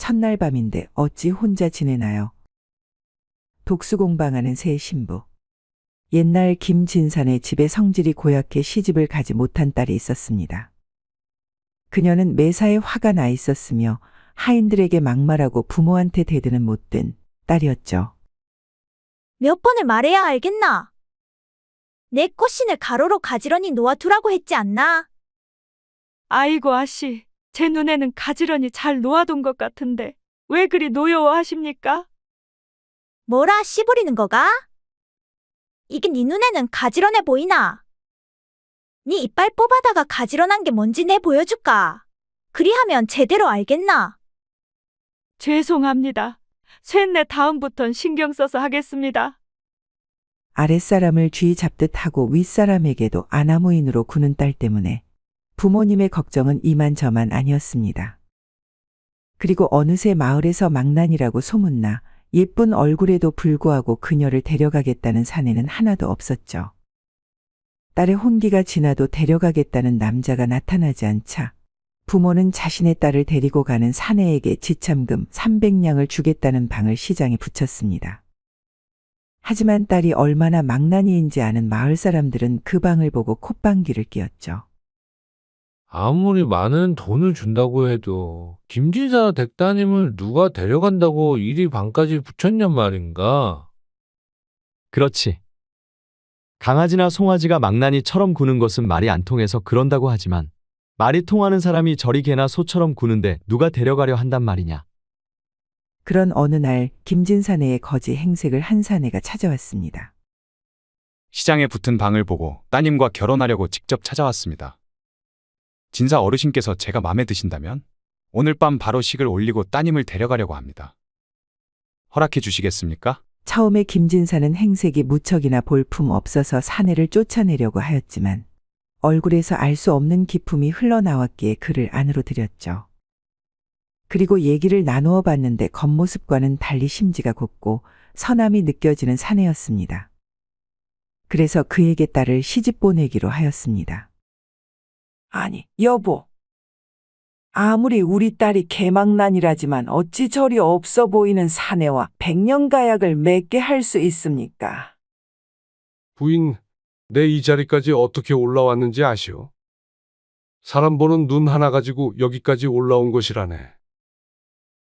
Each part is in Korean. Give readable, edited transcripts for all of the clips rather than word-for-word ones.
첫날 밤인데 어찌 혼자 지내나요? 독수공방하는 새 신부. 옛날 김진산의 집에 성질이 고약해 시집을 가지 못한 딸이 있었습니다. 그녀는 매사에 화가 나 있었으며 하인들에게 막말하고 부모한테 대드는 못된 딸이었죠. 몇 번을 말해야 알겠나? 내 꽃신을 가로로 가지런히 놓아두라고 했지 않나? 아이고 아씨, 제 눈에는 가지런히 잘 놓아둔 것 같은데 왜 그리 노여워하십니까? 뭐라 씨부리는 거가? 이게 네 눈에는 가지런해 보이나? 네 이빨 뽑아다가 가지런한 게 뭔지 내 보여줄까? 그리하면 제대로 알겠나? 죄송합니다. 쇳내 다음부턴 신경 써서 하겠습니다. 아랫사람을 쥐 잡듯 하고 윗사람에게도 아나무인으로 구는 딸 때문에 부모님의 걱정은 이만저만 아니었습니다. 그리고 어느새 마을에서 망난이라고 소문나 예쁜 얼굴에도 불구하고 그녀를 데려가겠다는 사내는 하나도 없었죠. 딸의 혼기가 지나도 데려가겠다는 남자가 나타나지 않자 부모는 자신의 딸을 데리고 가는 사내에게 지참금 300냥을 주겠다는 방을 시장에 붙였습니다. 하지만 딸이 얼마나 망나니인지 아는 마을 사람들은 그 방을 보고 콧방귀를 뀌었죠. 아무리 많은 돈을 준다고 해도 김진사 댁따님을 누가 데려간다고 이리 방까지 붙였냔 말인가? 그렇지. 강아지나 송아지가 망나니처럼 구는 것은 말이 안 통해서 그런다고 하지만 말이 통하는 사람이 저리 개나 소처럼 구는데 누가 데려가려 한단 말이냐. 그런 어느 날 김진사네의 거지 행색을 한 사내가 찾아왔습니다. 시장에 붙은 방을 보고 따님과 결혼하려고 직접 찾아왔습니다. 진사 어르신께서 제가 마음에 드신다면 오늘 밤 바로 식을 올리고 따님을 데려가려고 합니다. 허락해 주시겠습니까? 처음에 김진사는 행색이 무척이나 볼품 없어서 사내를 쫓아내려고 하였지만 얼굴에서 알 수 없는 기품이 흘러나왔기에 그를 안으로 들였죠. 그리고 얘기를 나누어 봤는데 겉모습과는 달리 심지가 곱고 선함이 느껴지는 사내였습니다. 그래서 그에게 딸을 시집 보내기로 하였습니다. 아니, 여보. 아무리 우리 딸이 개망난이라지만 어찌 저리 없어 보이는 사내와 백년가약을 맺게 할 수 있습니까? 부인, 내 이 자리까지 어떻게 올라왔는지 아시오? 사람 보는 눈 하나 가지고 여기까지 올라온 것이라네.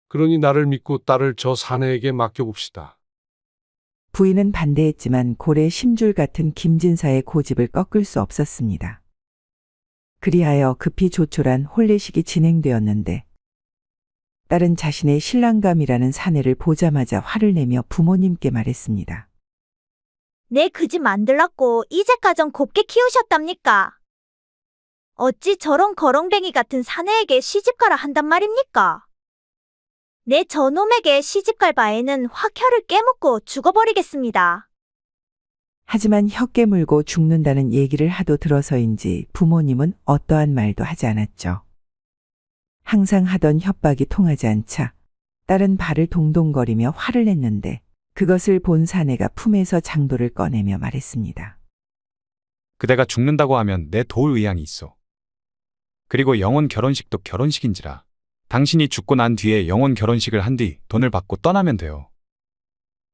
그러니 나를 믿고 딸을 저 사내에게 맡겨봅시다. 부인은 반대했지만 고래 심줄 같은 김진사의 고집을 꺾을 수 없었습니다. 그리하여 급히 조촐한 혼례식이 진행되었는데 딸은 자신의 신랑감이라는 사내를 보자마자 화를 내며 부모님께 말했습니다. 내 그 집 만들라고 이제까전 곱게 키우셨답니까? 어찌 저런 거렁뱅이 같은 사내에게 시집가라 한단 말입니까? 내 저놈에게 시집갈 바에는 확 혀를 깨묻고 죽어버리겠습니다. 하지만 혀 깨물고 죽는다는 얘기를 하도 들어서인지 부모님은 어떠한 말도 하지 않았죠. 항상 하던 협박이 통하지 않자 딸은 발을 동동거리며 화를 냈는데 그것을 본 사내가 품에서 장도를 꺼내며 말했습니다. 그대가 죽는다고 하면 내 도울 의향이 있어. 그리고 영혼 결혼식도 결혼식인지라 당신이 죽고 난 뒤에 영혼 결혼식을 한 뒤 돈을 받고 떠나면 돼요.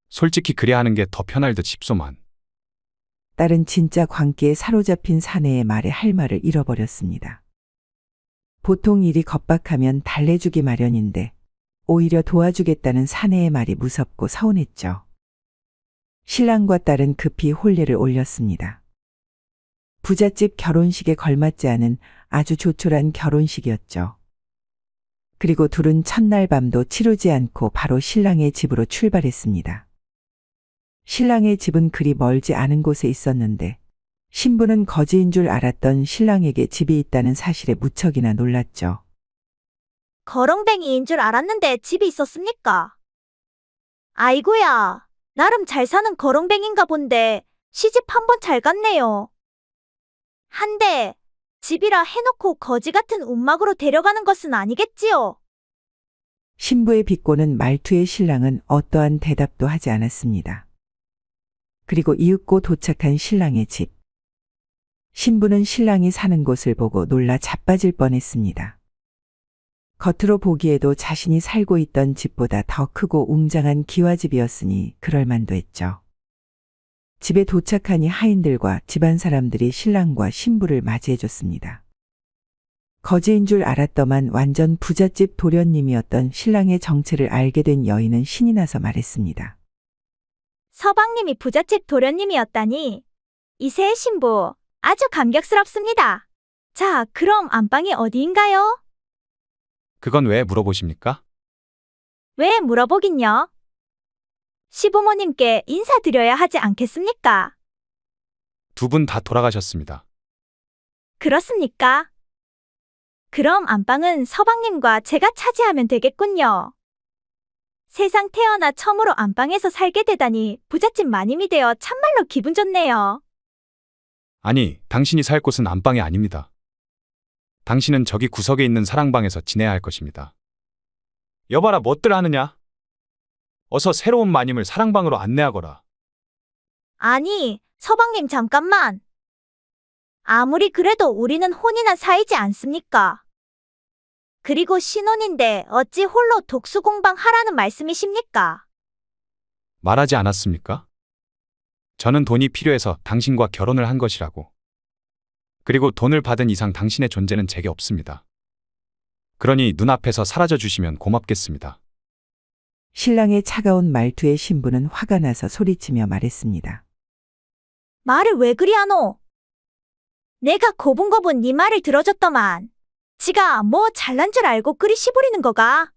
솔직히 그래야 하는 게 더 편할 듯 싶소만. 딸은 진짜 광기에 사로잡힌 사내의 말에 할 말을 잃어버렸습니다. 보통 일이 겁박하면 달래주기 마련인데 오히려 도와주겠다는 사내의 말이 무섭고 서운했죠. 신랑과 딸은 급히 혼례를 올렸습니다. 부잣집 결혼식에 걸맞지 않은 아주 조촐한 결혼식이었죠. 그리고 둘은 첫날 밤도 치르지 않고 바로 신랑의 집으로 출발했습니다. 신랑의 집은 그리 멀지 않은 곳에 있었는데 신부는 거지인 줄 알았던 신랑에게 집이 있다는 사실에 무척이나 놀랐죠. 거렁뱅이인 줄 알았는데 집이 있었습니까? 아이고야, 나름 잘 사는 거렁뱅인가 본데 시집 한번 잘 갔네요. 한데 집이라 해놓고 거지 같은 움막으로 데려가는 것은 아니겠지요? 신부의 비꼬는 말투의 신랑은 어떠한 대답도 하지 않았습니다. 그리고 이윽고 도착한 신랑의 집. 신부는 신랑이 사는 곳을 보고 놀라 자빠질 뻔했습니다. 겉으로 보기에도 자신이 살고 있던 집보다 더 크고 웅장한 기와집이었으니 그럴만도 했죠. 집에 도착하니 하인들과 집안 사람들이 신랑과 신부를 맞이해줬습니다. 거지인 줄 알았더만 완전 부잣집 도련님이었던 신랑의 정체를 알게 된 여인은 신이 나서 말했습니다. 서방님이 부잣집 도련님이었다니. 이세의 신부, 아주 감격스럽습니다. 자, 그럼 안방이 어디인가요? 그건 왜 물어보십니까? 왜 물어보긴요? 시부모님께 인사드려야 하지 않겠습니까? 두 분 다 돌아가셨습니다. 그렇습니까? 그럼 안방은 서방님과 제가 차지하면 되겠군요. 세상 태어나 처음으로 안방에서 살게 되다니 부잣집 마님이 되어 참말로 기분 좋네요. 아니, 당신이 살 곳은 안방이 아닙니다. 당신은 저기 구석에 있는 사랑방에서 지내야 할 것입니다. 여봐라, 뭣들 하느냐? 어서 새로운 마님을 사랑방으로 안내하거라. 아니, 서방님 잠깐만. 아무리 그래도 우리는 혼인한 사이지 않습니까? 그리고 신혼인데 어찌 홀로 독수공방 하라는 말씀이십니까? 말하지 않았습니까? 저는 돈이 필요해서 당신과 결혼을 한 것이라고. 그리고 돈을 받은 이상 당신의 존재는 제게 없습니다. 그러니 눈앞에서 사라져 주시면 고맙겠습니다. 신랑의 차가운 말투에 신부는 화가 나서 소리치며 말했습니다. 말을 왜 그리 하노? 내가 고분고분 네 말을 들어줬더만. 지가 뭐 잘난 줄 알고 그리 시부리는 거가?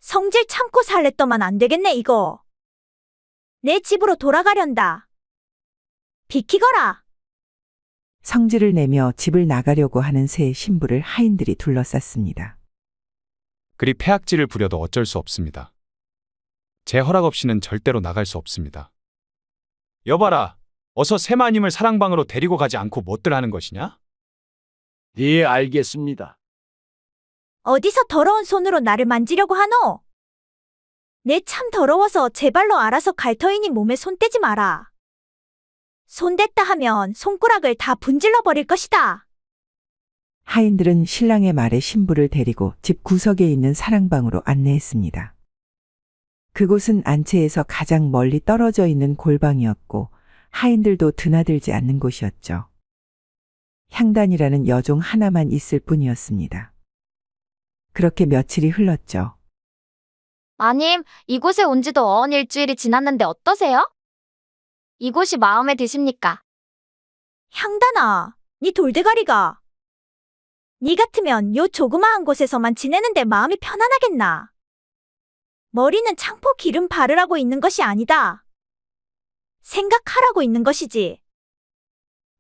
성질 참고 살랬더만 안 되겠네 이거. 내 집으로 돌아가련다. 비키거라. 성질을 내며 집을 나가려고 하는 새 신부를 하인들이 둘러쌌습니다. 그리 폐악질을 부려도 어쩔 수 없습니다. 제 허락 없이는 절대로 나갈 수 없습니다. 여봐라, 어서 새마님을 사랑방으로 데리고 가지 않고 뭣들 하는 것이냐? 예, 알겠습니다. 어디서 더러운 손으로 나를 만지려고 하노? 내 참 더러워서 제발로 알아서 갈 터이니 몸에 손 떼지 마라. 손 댔다 하면 손가락을 다 분질러 버릴 것이다. 하인들은 신랑의 말에 신부를 데리고 집 구석에 있는 사랑방으로 안내했습니다. 그곳은 안채에서 가장 멀리 떨어져 있는 골방이었고 하인들도 드나들지 않는 곳이었죠. 향단이라는 여종 하나만 있을 뿐이었습니다. 그렇게 며칠이 흘렀죠. 마님, 이곳에 온 지도 어언 일주일이 지났는데 어떠세요? 이곳이 마음에 드십니까? 향단아, 네 돌대가리가. 네 같으면 요 조그마한 곳에서만 지내는데 마음이 편안하겠나? 머리는 창포 기름 바르라고 있는 것이 아니다. 생각하라고 있는 것이지.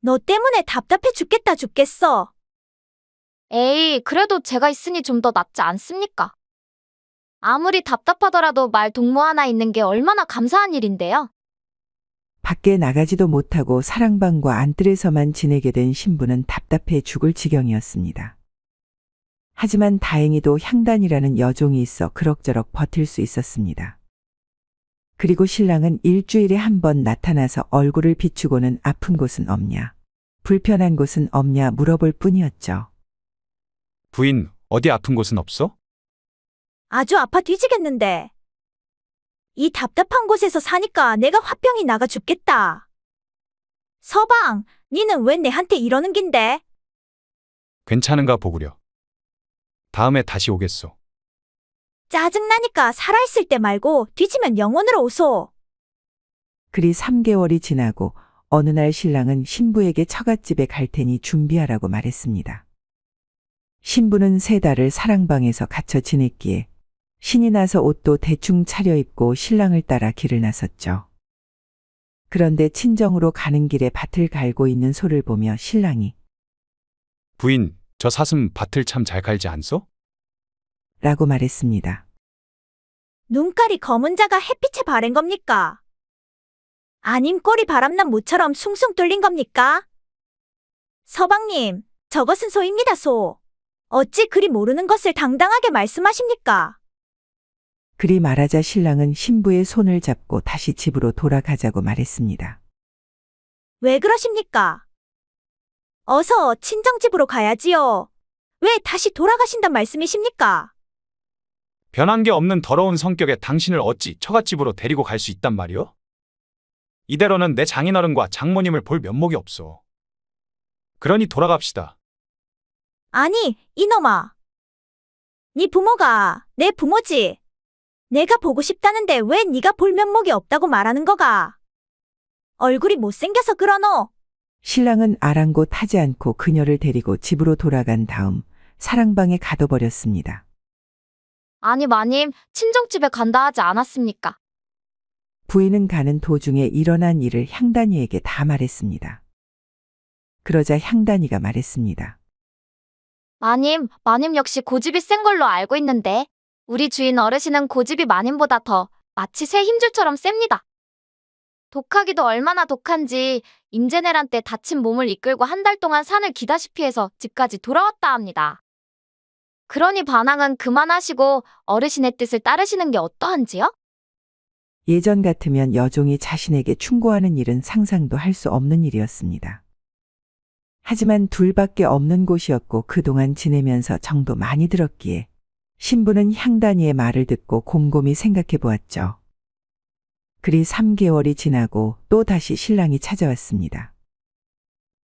너 때문에 답답해 죽겠어. 에이, 그래도 제가 있으니 좀 더 낫지 않습니까? 아무리 답답하더라도 말 동무 하나 있는 게 얼마나 감사한 일인데요. 밖에 나가지도 못하고 사랑방과 안뜰에서만 지내게 된 신부는 답답해 죽을 지경이었습니다. 하지만 다행히도 향단이라는 여종이 있어 그럭저럭 버틸 수 있었습니다. 그리고 신랑은 일주일에 한 번 나타나서 얼굴을 비추고는 아픈 곳은 없냐, 불편한 곳은 없냐 물어볼 뿐이었죠. 부인, 어디 아픈 곳은 없어? 아주 아파 뒤지겠는데. 이 답답한 곳에서 사니까 내가 화병이 나가 죽겠다. 서방, 니는 왜 내한테 이러는 긴데? 괜찮은가 보구려. 다음에 다시 오겠소. 짜증나니까 살아있을 때 말고 뒤지면 영원으로 오소. 그리 3개월이 지나고 어느 날 신랑은 신부에게 처갓집에 갈 테니 준비하라고 말했습니다. 신부는 3달을 사랑방에서 갇혀 지냈기에 신이 나서 옷도 대충 차려입고 신랑을 따라 길을 나섰죠. 그런데 친정으로 가는 길에 밭을 갈고 있는 소를 보며 신랑이 부인, 저 사슴 밭을 참 잘 갈지 않소? 라고 말했습니다. 눈깔이 검은 자가 햇빛에 바랜 겁니까? 아님 꼬리 바람난 모처럼 숭숭 뚫린 겁니까? 서방님, 저것은 소입니다, 소. 어찌 그리 모르는 것을 당당하게 말씀하십니까? 그리 말하자 신랑은 신부의 손을 잡고 다시 집으로 돌아가자고 말했습니다. 왜 그러십니까? 어서 친정집으로 가야지요. 왜 다시 돌아가신단 말씀이십니까? 변한 게 없는 더러운 성격에 당신을 어찌 처갓집으로 데리고 갈 수 있단 말이오? 이대로는 내 장인어른과 장모님을 볼 면목이 없어. 그러니 돌아갑시다. 아니, 이놈아. 네 부모가 내 부모지. 내가 보고 싶다는데 왜 네가 볼 면목이 없다고 말하는 거가? 얼굴이 못생겨서 그러노? 신랑은 아랑곳하지 않고 그녀를 데리고 집으로 돌아간 다음 사랑방에 가둬버렸습니다. 아니, 마님, 친정집에 간다 하지 않았습니까? 부인은 가는 도중에 일어난 일을 향단이에게 다 말했습니다. 그러자 향단이가 말했습니다. 마님 역시 고집이 센 걸로 알고 있는데, 우리 주인 어르신은 고집이 마님보다 더 마치 새 힘줄처럼 셉니다. 독하기도 얼마나 독한지 임제내란 때 다친 몸을 이끌고 한 달 동안 산을 기다시피 해서 집까지 돌아왔다 합니다. 그러니 반항은 그만하시고 어르신의 뜻을 따르시는 게 어떠한지요? 예전 같으면 여종이 자신에게 충고하는 일은 상상도 할 수 없는 일이었습니다. 하지만 둘밖에 없는 곳이었고 그동안 지내면서 정도 많이 들었기에 신부는 향단이의 말을 듣고 곰곰이 생각해 보았죠. 그리 3개월이 지나고 또 다시 신랑이 찾아왔습니다.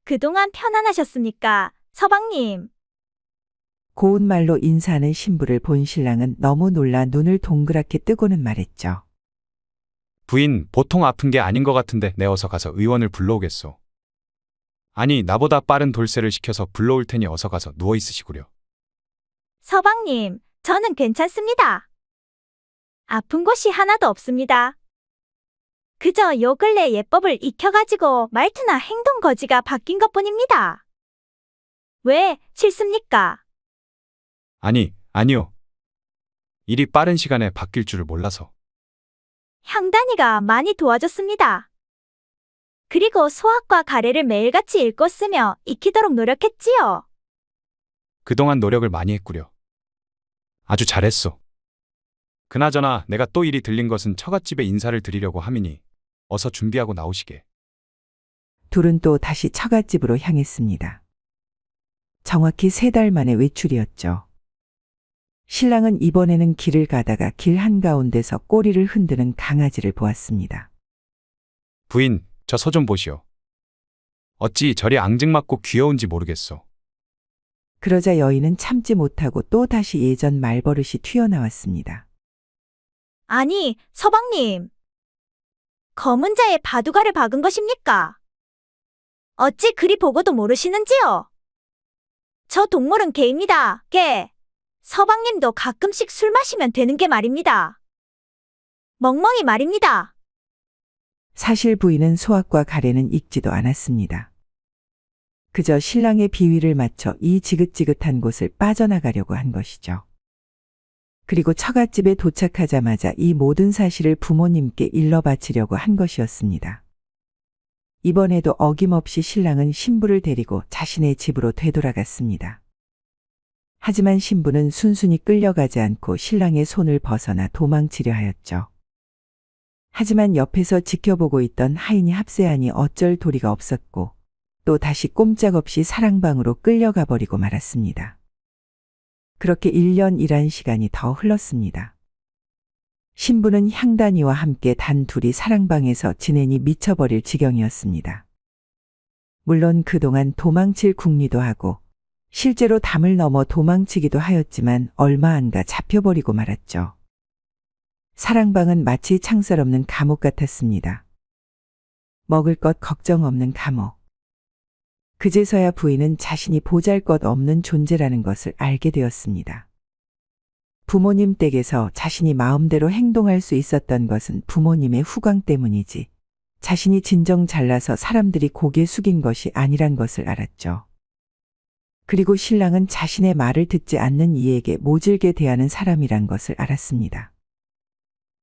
그동안 편안하셨습니까, 서방님? 고운 말로 인사하는 신부를 본 신랑은 너무 놀라 눈을 동그랗게 뜨고는 말했죠. 부인, 보통 아픈 게 아닌 것 같은데 내 어서 가서 의원을 불러오겠소. 아니, 나보다 빠른 돌쇠를 시켜서 불러올 테니 어서 가서 누워 있으시구려. 서방님, 저는 괜찮습니다. 아픈 곳이 하나도 없습니다. 그저 요 근래 예법을 익혀가지고 말투나 행동 거지가 바뀐 것뿐입니다. 왜 싫습니까? 아니요. 일이 빠른 시간에 바뀔 줄을 몰라서. 향단이가 많이 도와줬습니다. 그리고 소학과 가래를 매일같이 읽고 쓰며 익히도록 노력했지요. 그동안 노력을 많이 했구려. 아주 잘했소. 그나저나 내가 또 일이 들린 것은 처갓집에 인사를 드리려고 함이니 어서 준비하고 나오시게. 둘은 또 다시 처갓집으로 향했습니다. 정확히 3달 만의 외출이었죠. 신랑은 이번에는 길을 가다가 길 한가운데서 꼬리를 흔드는 강아지를 보았습니다. 부인, 저 소 좀 보시오. 어찌 저리 앙증맞고 귀여운지 모르겠소. 그러자 여인은 참지 못하고 또 다시 예전 말버릇이 튀어나왔습니다. 아니, 서방님. 검은 자의 바둑알을 박은 것입니까? 어찌 그리 보고도 모르시는지요? 저 동물은 개입니다, 개. 서방님도 가끔씩 술 마시면 되는 게 말입니다. 멍멍이 말입니다. 사실 부인은 소학과 가래는 읽지도 않았습니다. 그저 신랑의 비위를 맞춰 이 지긋지긋한 곳을 빠져나가려고 한 것이죠. 그리고 처갓집에 도착하자마자 이 모든 사실을 부모님께 일러 바치려고 한 것이었습니다. 이번에도 어김없이 신랑은 신부를 데리고 자신의 집으로 되돌아갔습니다. 하지만 신부는 순순히 끌려가지 않고 신랑의 손을 벗어나 도망치려 하였죠. 하지만 옆에서 지켜보고 있던 하인이 합세하니 어쩔 도리가 없었고 또 다시 꼼짝없이 사랑방으로 끌려가 버리고 말았습니다. 그렇게 1년이란 시간이 더 흘렀습니다. 신부는 향단이와 함께 단 둘이 사랑방에서 지내니 미쳐버릴 지경이었습니다. 물론 그동안 도망칠 궁리도 하고 실제로 담을 넘어 도망치기도 하였지만 얼마 안 가 잡혀버리고 말았죠. 사랑방은 마치 창살 없는 감옥 같았습니다. 먹을 것 걱정 없는 감옥. 그제서야 부인은 자신이 보잘것없는 존재라는 것을 알게 되었습니다. 부모님 댁에서 자신이 마음대로 행동할 수 있었던 것은 부모님의 후광 때문이지 자신이 진정 잘나서 사람들이 고개 숙인 것이 아니란 것을 알았죠. 그리고 신랑은 자신의 말을 듣지 않는 이에게 모질게 대하는 사람이란 것을 알았습니다.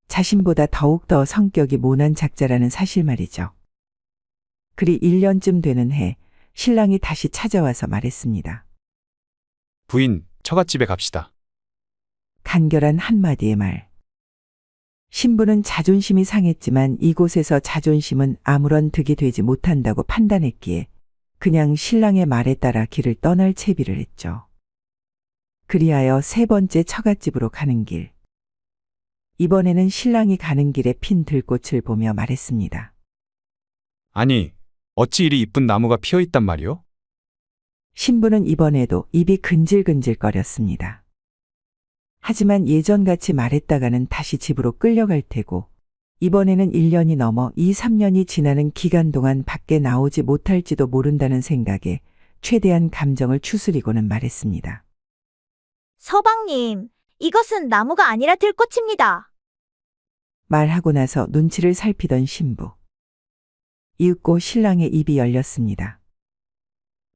자신보다 더욱더 성격이 모난 작자라는 사실 말이죠. 그리 1년쯤 되는 해 신랑이 다시 찾아와서 말했습니다. 부인, 처갓집에 갑시다. 간결한 한마디의 말. 신부는 자존심이 상했지만 이곳에서 자존심은 아무런 득이 되지 못한다고 판단했기에 그냥 신랑의 말에 따라 길을 떠날 채비를 했죠. 그리하여 세 번째 처갓집으로 가는 길. 이번에는 신랑이 가는 길에 핀 들꽃을 보며 말했습니다. 아니, 어찌 이리 이쁜 나무가 피어 있단 말이오? 신부는 이번에도 입이 근질근질거렸습니다. 하지만 예전같이 말했다가는 다시 집으로 끌려갈 테고 이번에는 1년이 넘어 2, 3년이 지나는 기간 동안 밖에 나오지 못할지도 모른다는 생각에 최대한 감정을 추스리고는 말했습니다. 서방님, 이것은 나무가 아니라 들꽃입니다. 말하고 나서 눈치를 살피던 신부. 이윽고 신랑의 입이 열렸습니다.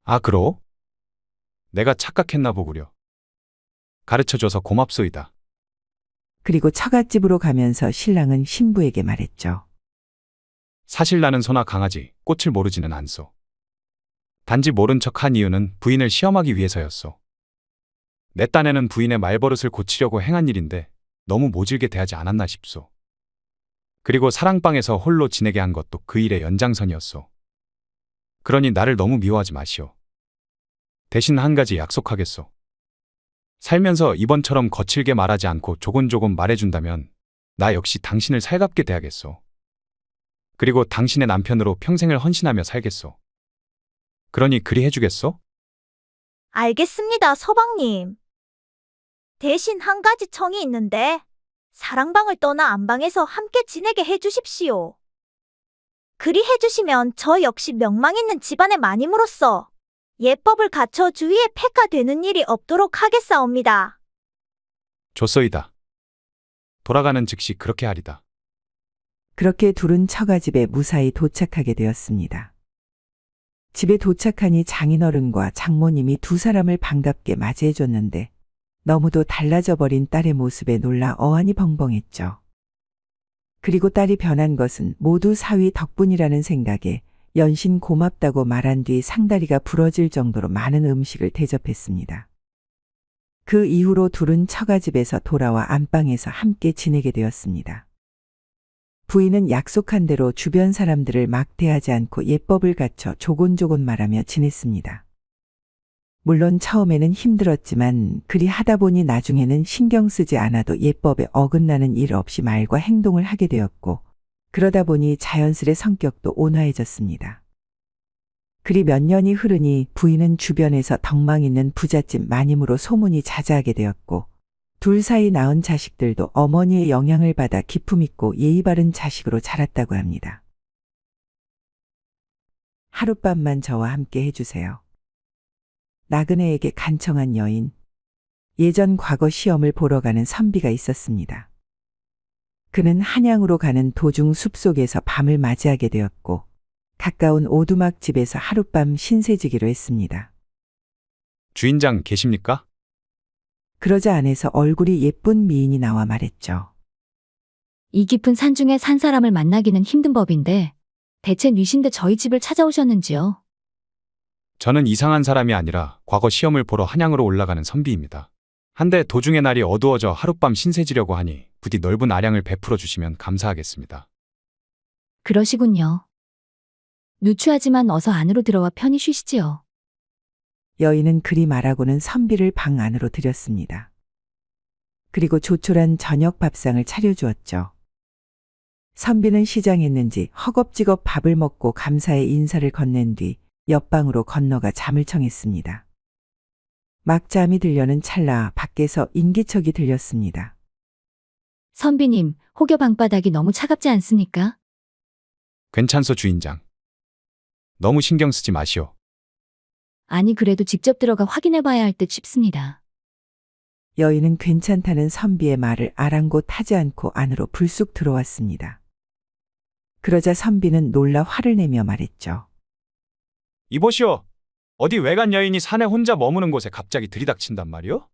아, 그러? 내가 착각했나 보구려. 가르쳐줘서 고맙소이다. 그리고 처갓집으로 가면서 신랑은 신부에게 말했죠. 사실 나는 소나 강아지, 꽃을 모르지는 않소. 단지 모른 척한 이유는 부인을 시험하기 위해서였소. 내 딴에는 부인의 말버릇을 고치려고 행한 일인데 너무 모질게 대하지 않았나 싶소. 그리고 사랑방에서 홀로 지내게 한 것도 그 일의 연장선이었소. 그러니 나를 너무 미워하지 마시오. 대신 한 가지 약속하겠소. 살면서 이번처럼 거칠게 말하지 않고 조곤조곤 말해준다면 나 역시 당신을 살갑게 대하겠소. 그리고 당신의 남편으로 평생을 헌신하며 살겠소. 그러니 그리 해주겠소? 알겠습니다, 서방님. 대신 한 가지 청이 있는데 사랑방을 떠나 안방에서 함께 지내게 해주십시오. 그리 해주시면 저 역시 명망 있는 집안의 마님으로서 예법을 갖춰 주위에 폐가 되는 일이 없도록 하겠사옵니다. 좋소이다. 돌아가는 즉시 그렇게 하리다. 그렇게 둘은 처가집에 무사히 도착하게 되었습니다. 집에 도착하니 장인어른과 장모님이 두 사람을 반갑게 맞이해줬는데 너무도 달라져 버린 딸의 모습에 놀라 어안이 벙벙했죠. 그리고 딸이 변한 것은 모두 사위 덕분이라는 생각에 연신 고맙다고 말한 뒤 상다리가 부러질 정도로 많은 음식을 대접했습니다. 그 이후로 둘은 처가집에서 돌아와 안방에서 함께 지내게 되었습니다. 부인은 약속한 대로 주변 사람들을 막대하지 않고 예법을 갖춰 조곤조곤 말하며 지냈습니다. 물론 처음에는 힘들었지만 그리 하다 보니 나중에는 신경 쓰지 않아도 예법에 어긋나는 일 없이 말과 행동을 하게 되었고 그러다 보니 자연스레 성격도 온화해졌습니다. 그리 몇 년이 흐르니 부인은 주변에서 덕망 있는 부잣집 마님으로 소문이 자자하게 되었고 둘 사이 낳은 자식들도 어머니의 영향을 받아 기품 있고 예의 바른 자식으로 자랐다고 합니다. 하룻밤만 저와 함께 해주세요. 나그네에게 간청한 여인. 예전 과거 시험을 보러 가는 선비가 있었습니다. 그는 한양으로 가는 도중 숲속에서 밤을 맞이하게 되었고 가까운 오두막 집에서 하룻밤 신세지기로 했습니다. 주인장 계십니까? 그러자 안에서 얼굴이 예쁜 미인이 나와 말했죠. 이 깊은 산중에 산 사람을 만나기는 힘든 법인데 대체 뉘신데 저희 집을 찾아오셨는지요? 저는 이상한 사람이 아니라 과거 시험을 보러 한양으로 올라가는 선비입니다. 한데 도중에 날이 어두워져 하룻밤 신세지려고 하니 부디 넓은 아량을 베풀어 주시면 감사하겠습니다. 그러시군요. 누추하지만 어서 안으로 들어와 편히 쉬시지요. 여인은 그리 말하고는 선비를 방 안으로 들였습니다. 그리고 조촐한 저녁 밥상을 차려주었죠. 선비는 시장했는지 허겁지겁 밥을 먹고 감사의 인사를 건넨 뒤 옆방으로 건너가 잠을 청했습니다. 막 잠이 들려는 찰나 밖에서 인기척이 들렸습니다. 선비님, 혹여 방바닥이 너무 차갑지 않습니까? 괜찮소 주인장. 너무 신경 쓰지 마시오. 아니 그래도 직접 들어가 확인해 봐야 할 듯 싶습니다. 여인은 괜찮다는 선비의 말을 아랑곳하지 않고 안으로 불쑥 들어왔습니다. 그러자 선비는 놀라 화를 내며 말했죠. 이보시오. 어디 외간 여인이 산에 혼자 머무는 곳에 갑자기 들이닥친단 말이오?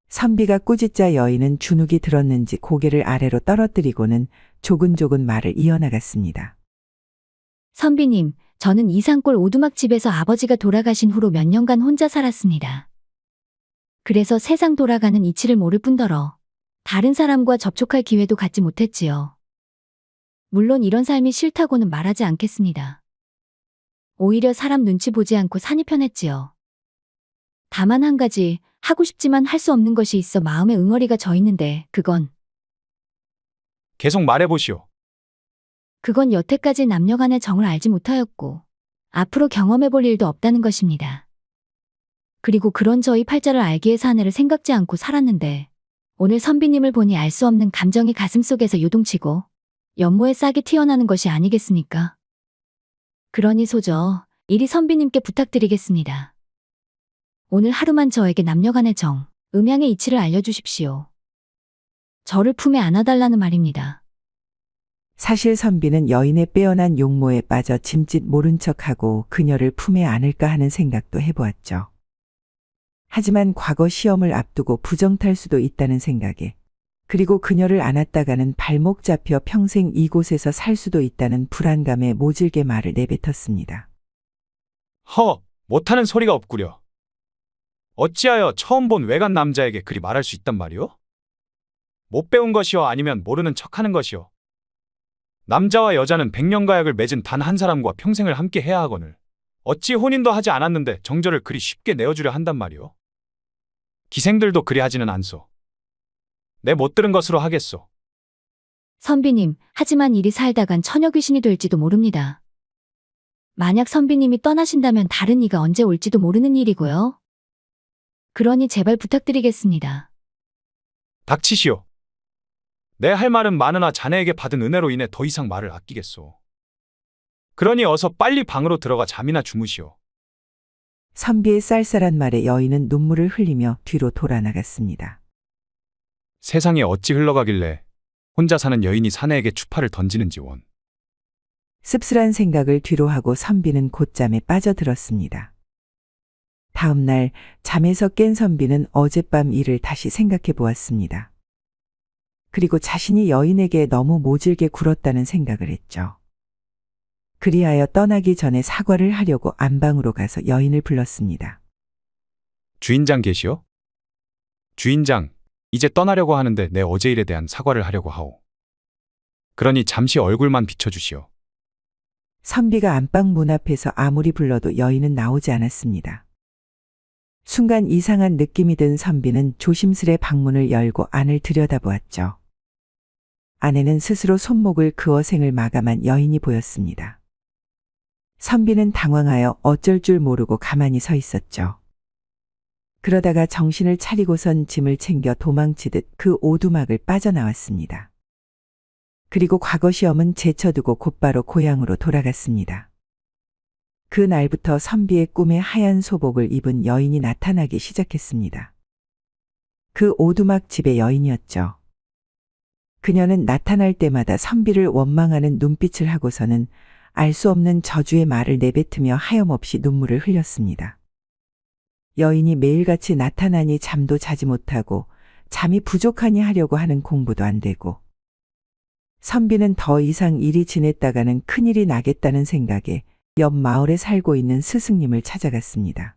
선비가 꾸짖자 여인은 주눅이 들었는지 고개를 아래로 떨어뜨리고는 조근조근 말을 이어나갔습니다. 선비님, 저는 이산골 오두막 집에서 아버지가 돌아가신 후로 몇 년간 혼자 살았습니다. 그래서 세상 돌아가는 이치를 모를 뿐더러 다른 사람과 접촉할 기회도 갖지 못했지요. 물론 이런 삶이 싫다고는 말하지 않겠습니다. 오히려 사람 눈치 보지 않고 산이 편했지요. 다만 한 가지, 하고 싶지만 할 수 없는 것이 있어 마음에 응어리가 져 있는데 그건 계속 말해보시오. 여태까지 남녀 간의 정을 알지 못하였고 앞으로 경험해 볼 일도 없다는 것입니다. 그리고 그런 저희 팔자를 알기 위해 사내를 생각지 않고 살았는데 오늘 선비님을 보니 알 수 없는 감정이 가슴속에서 요동치고 연모에 싹이 튀어나오는 것이 아니겠습니까? 그러니 소저 이리 선비님께 부탁드리겠습니다. 오늘 하루만 저에게 남녀 간의 정, 음양의 이치를 알려주십시오. 저를 품에 안아달라는 말입니다. 사실 선비는 여인의 빼어난 용모에 빠져 짐짓 모른 척하고 그녀를 품에 안을까 하는 생각도 해보았죠. 하지만 과거 시험을 앞두고 부정탈 수도 있다는 생각에, 그리고 그녀를 안았다가는 발목 잡혀 평생 이곳에서 살 수도 있다는 불안감에 모질게 말을 내뱉었습니다. 못하는 소리가 없구려. 어찌하여 처음 본 외간 남자에게 그리 말할 수 있단 말이오? 못 배운 것이오 아니면 모르는 척하는 것이오? 남자와 여자는 백년가약을 맺은 단 한 사람과 평생을 함께 해야 하거늘 어찌 혼인도 하지 않았는데 정절을 그리 쉽게 내어주려 한단 말이오? 기생들도 그리 하지는 않소. 내 못 들은 것으로 하겠소. 선비님, 하지만 이리 살다간 처녀 귀신이 될지도 모릅니다. 만약 선비님이 떠나신다면 다른 이가 언제 올지도 모르는 일이고요. 그러니 제발 부탁드리겠습니다. 닥치시오. 내 할 말은 많으나 자네에게 받은 은혜로 인해 더 이상 말을 아끼겠소. 그러니 어서 빨리 방으로 들어가 잠이나 주무시오. 선비의 쌀쌀한 말에 여인은 눈물을 흘리며 뒤로 돌아나갔습니다. 세상에 어찌 흘러가길래 혼자 사는 여인이 사내에게 추파를 던지는지 원. 씁쓸한 생각을 뒤로 하고 선비는 곧잠에 빠져들었습니다. 다음 날 잠에서 깬 선비는 어젯밤 일을 다시 생각해 보았습니다. 그리고 자신이 여인에게 너무 모질게 굴었다는 생각을 했죠. 그리하여 떠나기 전에 사과를 하려고 안방으로 가서 여인을 불렀습니다. 주인장 계시오? 주인장, 이제 떠나려고 하는데 내 어제 일에 대한 사과를 하려고 하오. 그러니 잠시 얼굴만 비춰주시오. 선비가 안방 문 앞에서 아무리 불러도 여인은 나오지 않았습니다. 순간 이상한 느낌이 든 선비는 조심스레 방문을 열고 안을 들여다보았죠. 안에는 스스로 손목을 그어 생을 마감한 여인이 보였습니다. 선비는 당황하여 어쩔 줄 모르고 가만히 서 있었죠. 그러다가 정신을 차리고선 짐을 챙겨 도망치듯 그 오두막을 빠져나왔습니다. 그리고 과거 시험은 제쳐두고 곧바로 고향으로 돌아갔습니다. 그 날부터 선비의 꿈에 하얀 소복을 입은 여인이 나타나기 시작했습니다. 그 오두막 집의 여인이었죠. 그녀는 나타날 때마다 선비를 원망하는 눈빛을 하고서는 알 수 없는 저주의 말을 내뱉으며 하염없이 눈물을 흘렸습니다. 여인이 매일같이 나타나니 잠도 자지 못하고 잠이 부족하니 하려고 하는 공부도 안 되고, 선비는 더 이상 이리 지냈다가는 큰일이 나겠다는 생각에 옆 마을에 살고 있는 스승님을 찾아갔습니다.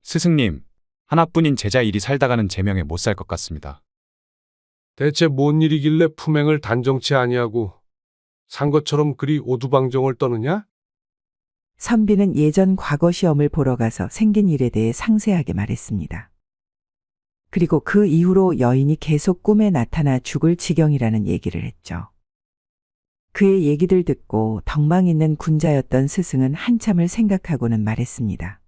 스승님, 하나뿐인 제자 일이 살다가는 제명에 못 살 것 같습니다. 대체 뭔 일이길래 품행을 단정치 아니하고 산 것처럼 그리 오두방정을 떠느냐? 선비는 예전 과거 시험을 보러 가서 생긴 일에 대해 상세하게 말했습니다. 그리고 그 이후로 여인이 계속 꿈에 나타나 죽을 지경이라는 얘기를 했죠. 그의 얘기를 듣고 덕망 있는 군자였던 스승은 한참을 생각하고는 말했습니다.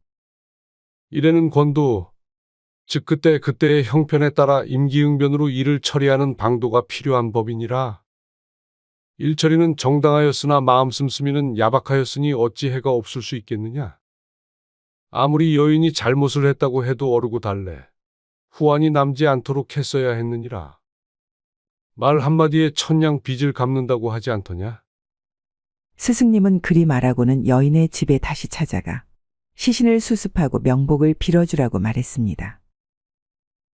이래는 권도, 즉 그때의 형편에 따라 임기응변으로 일을 처리하는 방도가 필요한 법이니라. 일처리는 정당하였으나 마음 씀씀이는 야박하였으니 어찌 해가 없을 수 있겠느냐. 아무리 여인이 잘못을 했다고 해도 어르고 달래 후환이 남지 않도록 했어야 했느니라. 말 한마디에 천냥 빚을 갚는다고 하지 않더냐. 스승님은 그리 말하고는 여인의 집에 다시 찾아가 시신을 수습하고 명복을 빌어주라고 말했습니다.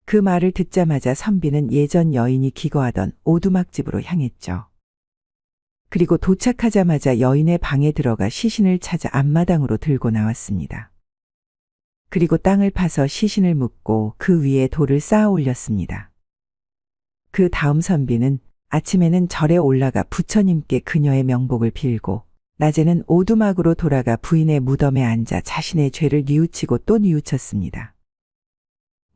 그 말을 듣자마자 선비는 예전 여인이 기거하던 오두막집으로 향했죠. 그리고 도착하자마자 여인의 방에 들어가 시신을 찾아 앞마당으로 들고 나왔습니다. 그리고 땅을 파서 시신을 묻고 그 위에 돌을 쌓아 올렸습니다. 그 다음 선비는 아침에는 절에 올라가 부처님께 그녀의 명복을 빌고, 낮에는 오두막으로 돌아가 부인의 무덤에 앉아 자신의 죄를 뉘우치고 또 뉘우쳤습니다.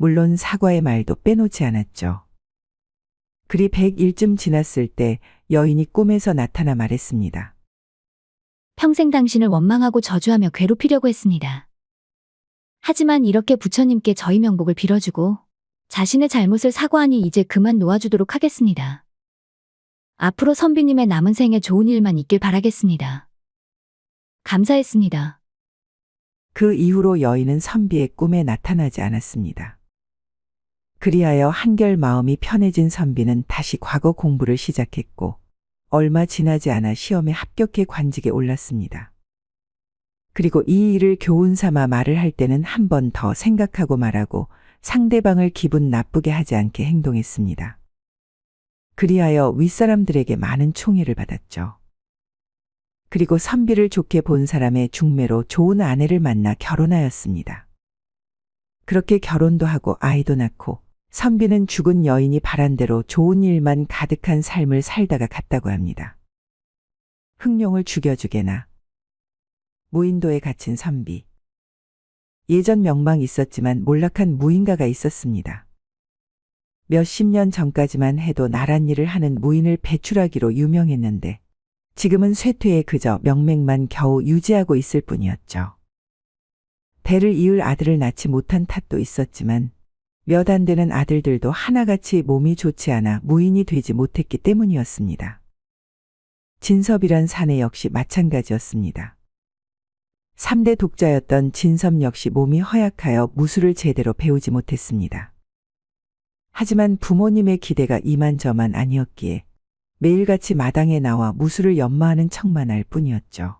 물론 사과의 말도 빼놓지 않았죠. 그리 100일쯤 지났을 때 여인이 꿈에서 나타나 말했습니다. 평생 당신을 원망하고 저주하며 괴롭히려고 했습니다. 하지만 이렇게 부처님께 저희 명복을 빌어주고 자신의 잘못을 사과하니 이제 그만 놓아주도록 하겠습니다. 앞으로 선비님의 남은 생에 좋은 일만 있길 바라겠습니다. 감사했습니다. 그 이후로 여인은 선비의 꿈에 나타나지 않았습니다. 그리하여 한결 마음이 편해진 선비는 다시 과거 공부를 시작했고 얼마 지나지 않아 시험에 합격해 관직에 올랐습니다. 그리고 이 일을 교훈 삼아 말을 할 때는 한 번 더 생각하고 말하고 상대방을 기분 나쁘게 하지 않게 행동했습니다. 그리하여 윗사람들에게 많은 총애를 받았죠. 그리고 선비를 좋게 본 사람의 중매로 좋은 아내를 만나 결혼하였습니다. 그렇게 결혼도 하고 아이도 낳고 선비는 죽은 여인이 바란 대로 좋은 일만 가득한 삶을 살다가 갔다고 합니다. 흑룡을 죽여주게나. 무인도에 갇힌 선비. 예전 명망 있었지만 몰락한 무인가가 있었습니다. 몇십 년 전까지만 해도 나란 일을 하는 무인을 배출하기로 유명했는데 지금은 쇠퇴에 그저 명맥만 겨우 유지하고 있을 뿐이었죠. 대를 이을 아들을 낳지 못한 탓도 있었지만 몇 안 되는 아들들도 하나같이 몸이 좋지 않아 무인이 되지 못했기 때문이었습니다. 진섭이란 사내 역시 마찬가지였습니다. 3대 독자였던 진섭 역시 몸이 허약하여 무술을 제대로 배우지 못했습니다. 하지만 부모님의 기대가 이만저만 아니었기에 매일같이 마당에 나와 무술을 연마하는 척만 할 뿐이었죠.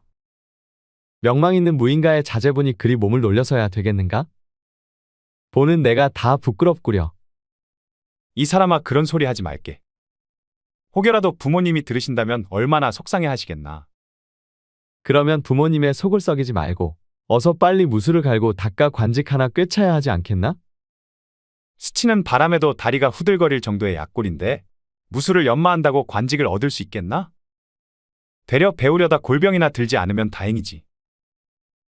명망 있는 무인가의 자제분이 그리 몸을 놀려서야 되겠는가? 보는 내가 다 부끄럽구려. 이 사람아 그런 소리 하지 말게. 혹여라도 부모님이 들으신다면 얼마나 속상해 하시겠나. 그러면 부모님의 속을 썩이지 말고 어서 빨리 무술을 갈고 닦아 관직 하나 꿰차야 하지 않겠나? 스치는 바람에도 다리가 후들거릴 정도의 약골인데 무술을 연마한다고 관직을 얻을 수 있겠나? 되려 배우려다 골병이나 들지 않으면 다행이지.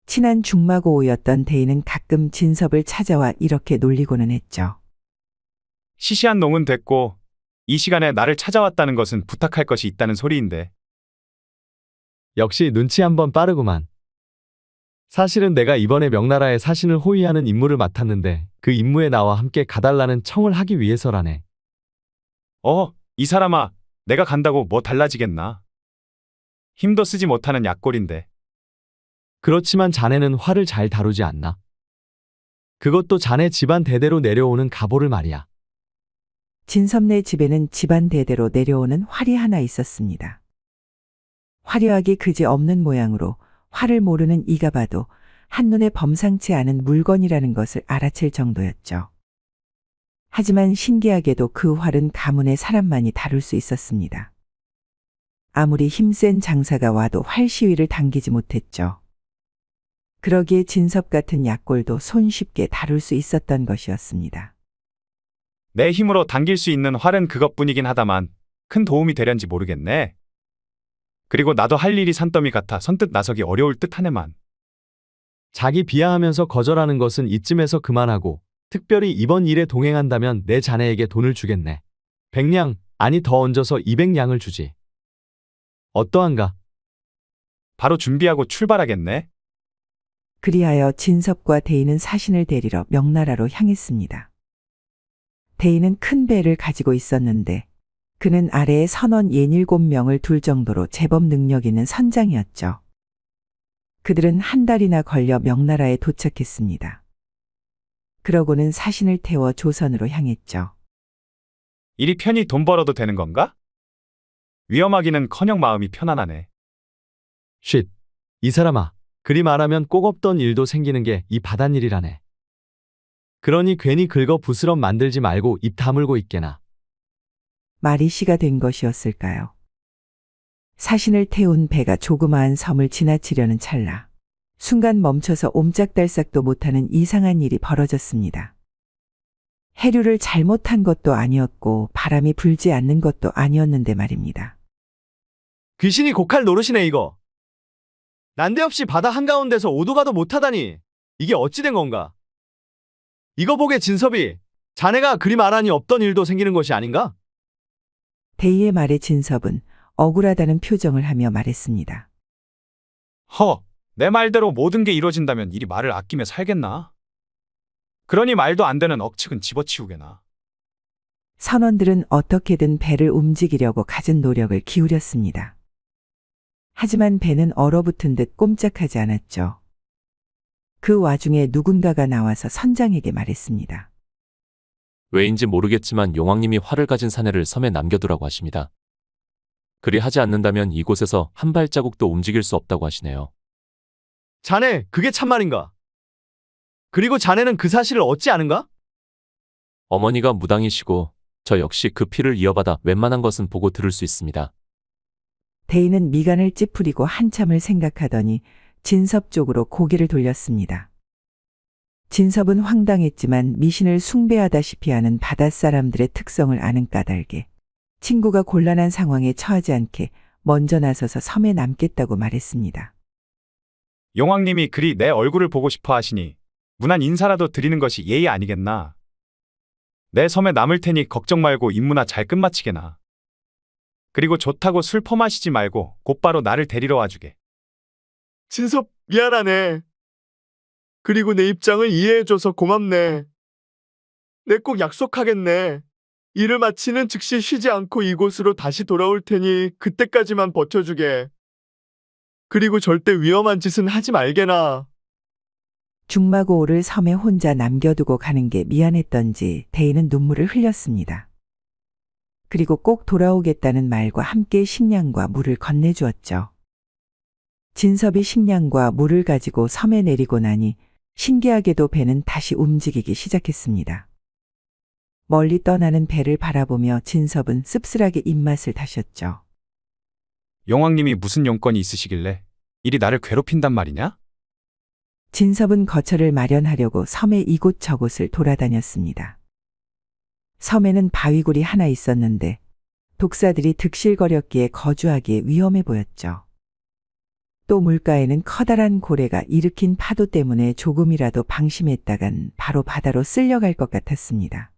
친한 중마고우였던 대인은 가끔 진섭을 찾아와 이렇게 놀리고는 했죠. 시시한 농은 됐고 이 시간에 나를 찾아왔다는 것은 부탁할 것이 있다는 소리인데. 역시 눈치 한번 빠르구만. 사실은 내가 이번에 명나라의 사신을 호위하는 임무를 맡았는데 그 임무에 나와 함께 가달라는 청을 하기 위해서라네. 이 사람아, 내가 간다고 뭐 달라지겠나. 힘도 쓰지 못하는 약골인데. 그렇지만 자네는 활을 잘 다루지 않나? 그것도 자네 집안 대대로 내려오는 가보를 말이야. 진섭네 집에는 집안 대대로 내려오는 활이 하나 있었습니다. 화려하기 그지 없는 모양으로 활을 모르는 이가 봐도 한눈에 범상치 않은 물건이라는 것을 알아챌 정도였죠. 하지만 신기하게도 그 활은 가문의 사람만이 다룰 수 있었습니다. 아무리 힘센 장사가 와도 활 시위를 당기지 못했죠. 그러기에 진섭 같은 약골도 손쉽게 다룰 수 있었던 것이었습니다. 내 힘으로 당길 수 있는 활은 그것뿐이긴 하다만 큰 도움이 되련지 모르겠네. 그리고 나도 할 일이 산더미 같아 선뜻 나서기 어려울 듯하네만. 자기 비하하면서 거절하는 것은 이쯤에서 그만하고 특별히 이번 일에 동행한다면 내 자네에게 돈을 주겠네. 100냥, 아니 더 얹어서 200냥을 주지. 어떠한가? 바로 준비하고 출발하겠네. 그리하여 진섭과 대인은 사신을 데리러 명나라로 향했습니다. 대인은 큰 배를 가지고 있었는데 그는 아래에 선원 67명을 둘 정도로 제법 능력 있는 선장이었죠. 그들은 한 달이나 걸려 명나라에 도착했습니다. 그러고는 사신을 태워 조선으로 향했죠. 이리 편히 돈 벌어도 되는 건가? 위험하기는커녕 마음이 편안하네. 쉿, 이 사람아. 그리 말하면 꼭 없던 일도 생기는 게 이 바닷일이라네. 그러니 괜히 긁어 부스럼 만들지 말고 입 다물고 있게나. 말이 시가 된 것이었을까요? 사신을 태운 배가 조그마한 섬을 지나치려는 찰나 순간 멈춰서 옴짝달싹도 못하는 이상한 일이 벌어졌습니다. 해류를 잘못한 것도 아니었고 바람이 불지 않는 것도 아니었는데 말입니다. 귀신이 곡할 노릇이네 이거. 난데없이 바다 한가운데서 오도 가도 못하다니. 이게 어찌 된 건가? 이거 보게 진섭이 자네가 그리 말하니 없던 일도 생기는 것이 아닌가? 대의의 말에 진섭은 억울하다는 표정을 하며 말했습니다. 내 말대로 모든 게 이루어진다면 이리 말을 아끼며 살겠나? 그러니 말도 안 되는 억측은 집어치우게나. 선원들은 어떻게든 배를 움직이려고 갖은 노력을 기울였습니다. 하지만 배는 얼어붙은 듯 꼼짝하지 않았죠. 그 와중에 누군가가 나와서 선장에게 말했습니다. 왜인지 모르겠지만 용왕님이 활을 가진 사내를 섬에 남겨두라고 하십니다. 그리 하지 않는다면 이곳에서 한 발자국도 움직일 수 없다고 하시네요. 자네, 그게 참말인가? 그리고 자네는 그 사실을 얻지 않은가? 어머니가 무당이시고 저 역시 그 피를 이어받아 웬만한 것은 보고 들을 수 있습니다. 대인은 미간을 찌푸리고 한참을 생각하더니 진섭 쪽으로 고개를 돌렸습니다. 진섭은 황당했지만 미신을 숭배하다시피 하는 바닷사람들의 특성을 아는 까닭에 친구가 곤란한 상황에 처하지 않게 먼저 나서서 섬에 남겠다고 말했습니다. 용왕님이 그리 내 얼굴을 보고 싶어 하시니 무난 인사라도 드리는 것이 예의 아니겠나. 내 섬에 남을 테니 걱정 말고 임무나 잘 끝마치게나. 그리고 좋다고 술 퍼마시지 말고 곧바로 나를 데리러 와주게. 진섭, 미안하네. 그리고 내 입장을 이해해줘서 고맙네. 내 꼭 약속하겠네. 일을 마치는 즉시 쉬지 않고 이곳으로 다시 돌아올 테니 그때까지만 버텨주게. 그리고 절대 위험한 짓은 하지 말게나. 중마고오를 섬에 혼자 남겨두고 가는 게 미안했던지 대인은 눈물을 흘렸습니다. 그리고 꼭 돌아오겠다는 말과 함께 식량과 물을 건네주었죠. 진섭이 식량과 물을 가지고 섬에 내리고 나니 신기하게도 배는 다시 움직이기 시작했습니다. 멀리 떠나는 배를 바라보며 진섭은 씁쓸하게 입맛을 다셨죠. 용왕님이 무슨 용건이 있으시길래 이리 나를 괴롭힌단 말이냐? 진섭은 거처를 마련하려고 섬의 이곳저곳을 돌아다녔습니다. 섬에는 바위굴이 하나 있었는데 독사들이 득실거렸기에 거주하기에 위험해 보였죠. 또 물가에는 커다란 고래가 일으킨 파도 때문에 조금이라도 방심했다간 바로 바다로 쓸려갈 것 같았습니다.